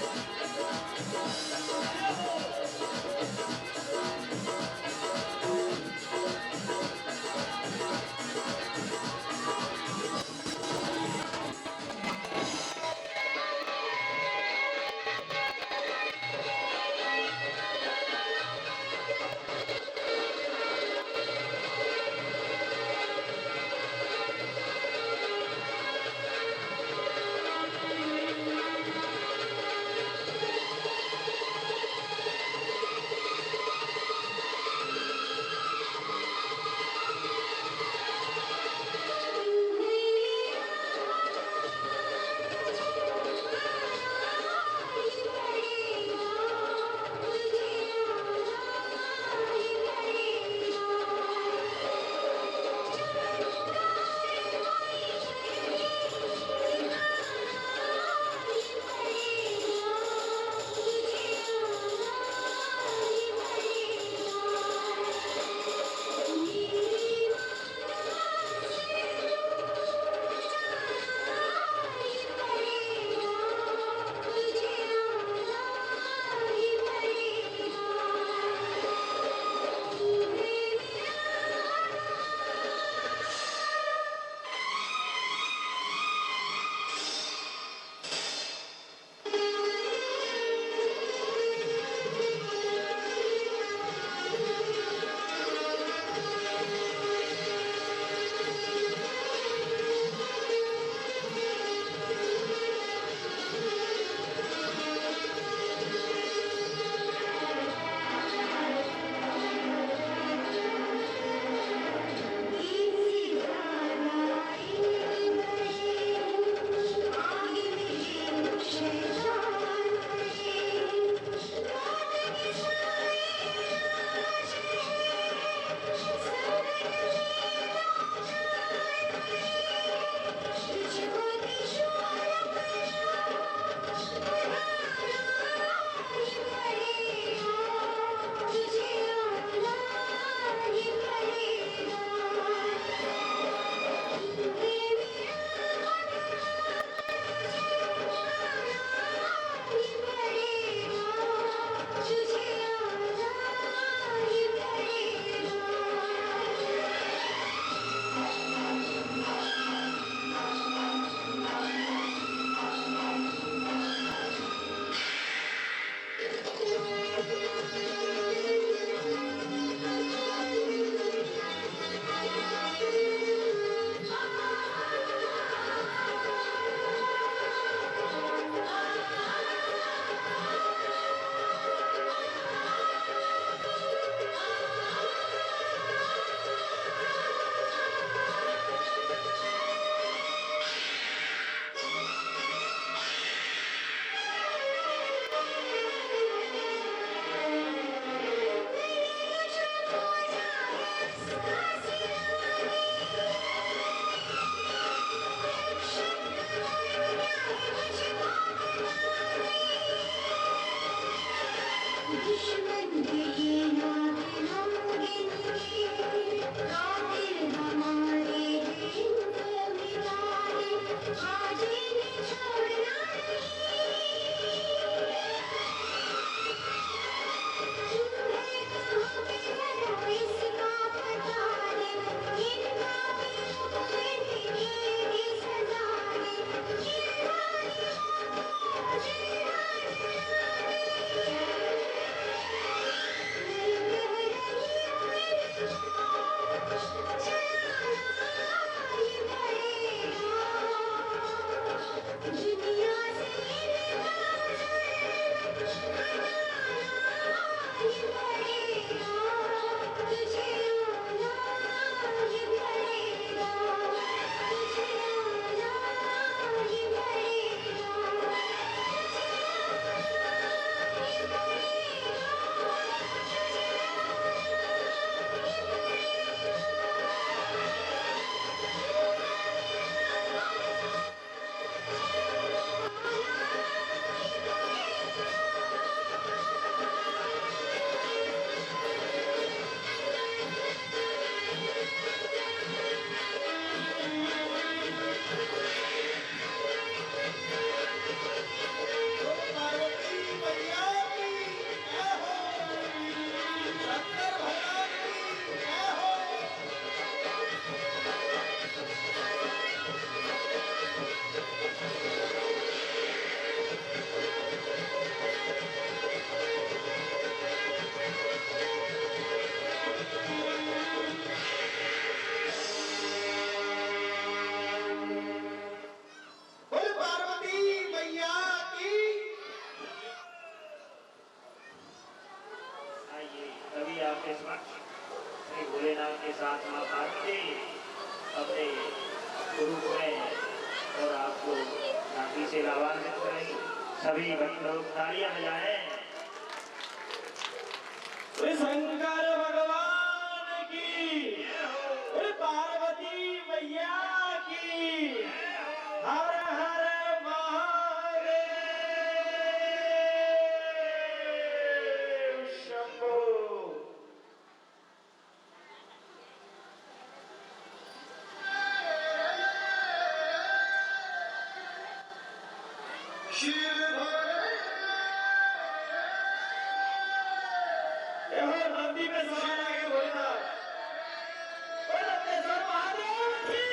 आपके समक्ष श्री भोलेनाथ के साथ माँ पार्वती अपने गुरु को और आपको नाती से लाभान्वित करें। सभी भक्त लोग तालियां बजाएं। शंकर भगवान की, पार्वती मैया की, हर हर महादेव शंभो। नंदी में सवार आगे भोलेनाथ, लंबेश्वर महादेव की।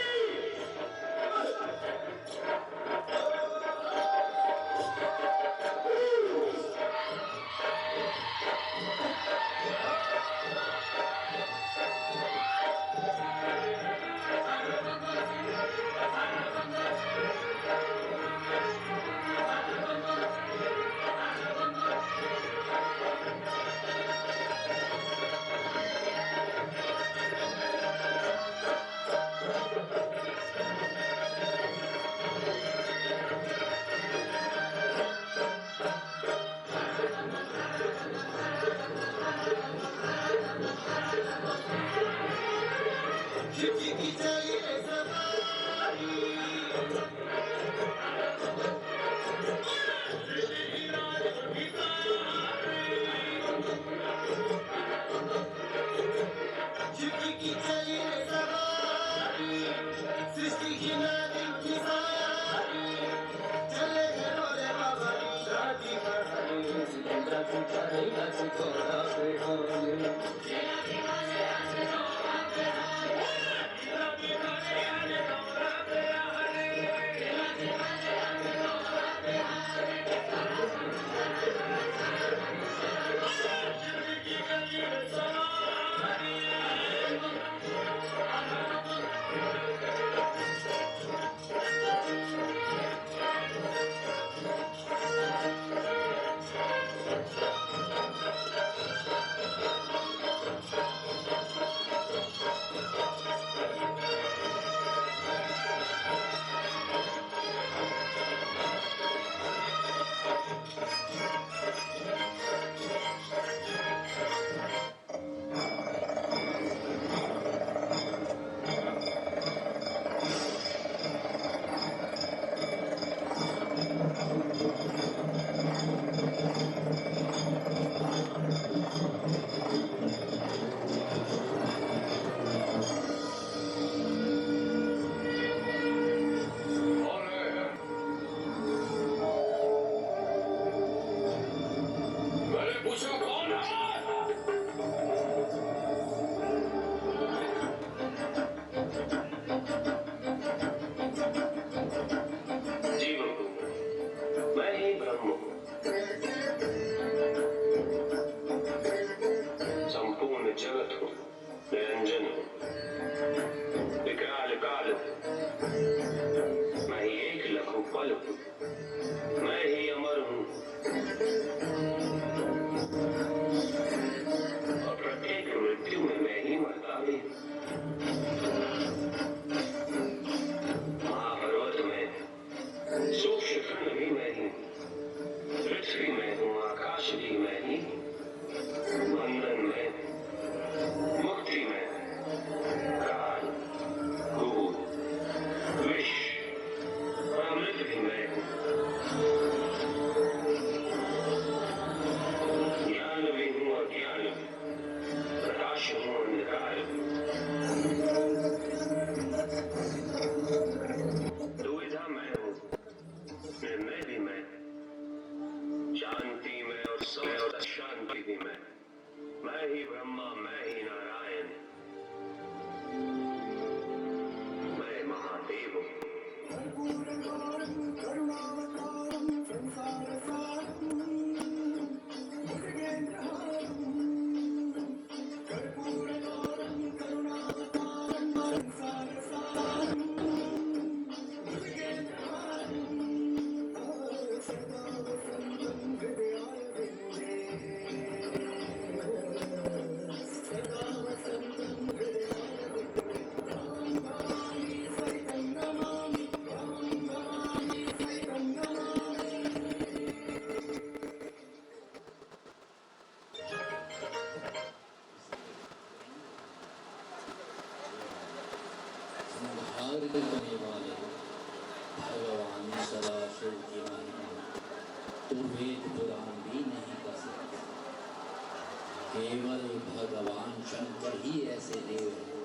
केवल भगवान शंकर ही ऐसे देव हैं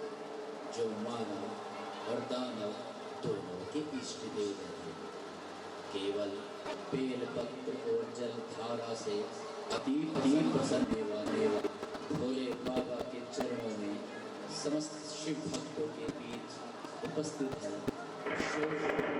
जो मानव और दानव दोनों के इष्ट देव हैं। केवल बेल पत्र और जल धारा से अति प्रसन्न वाले भोले बाबा के चरणों में समस्त शिव भक्तों के बीच उपस्थित है।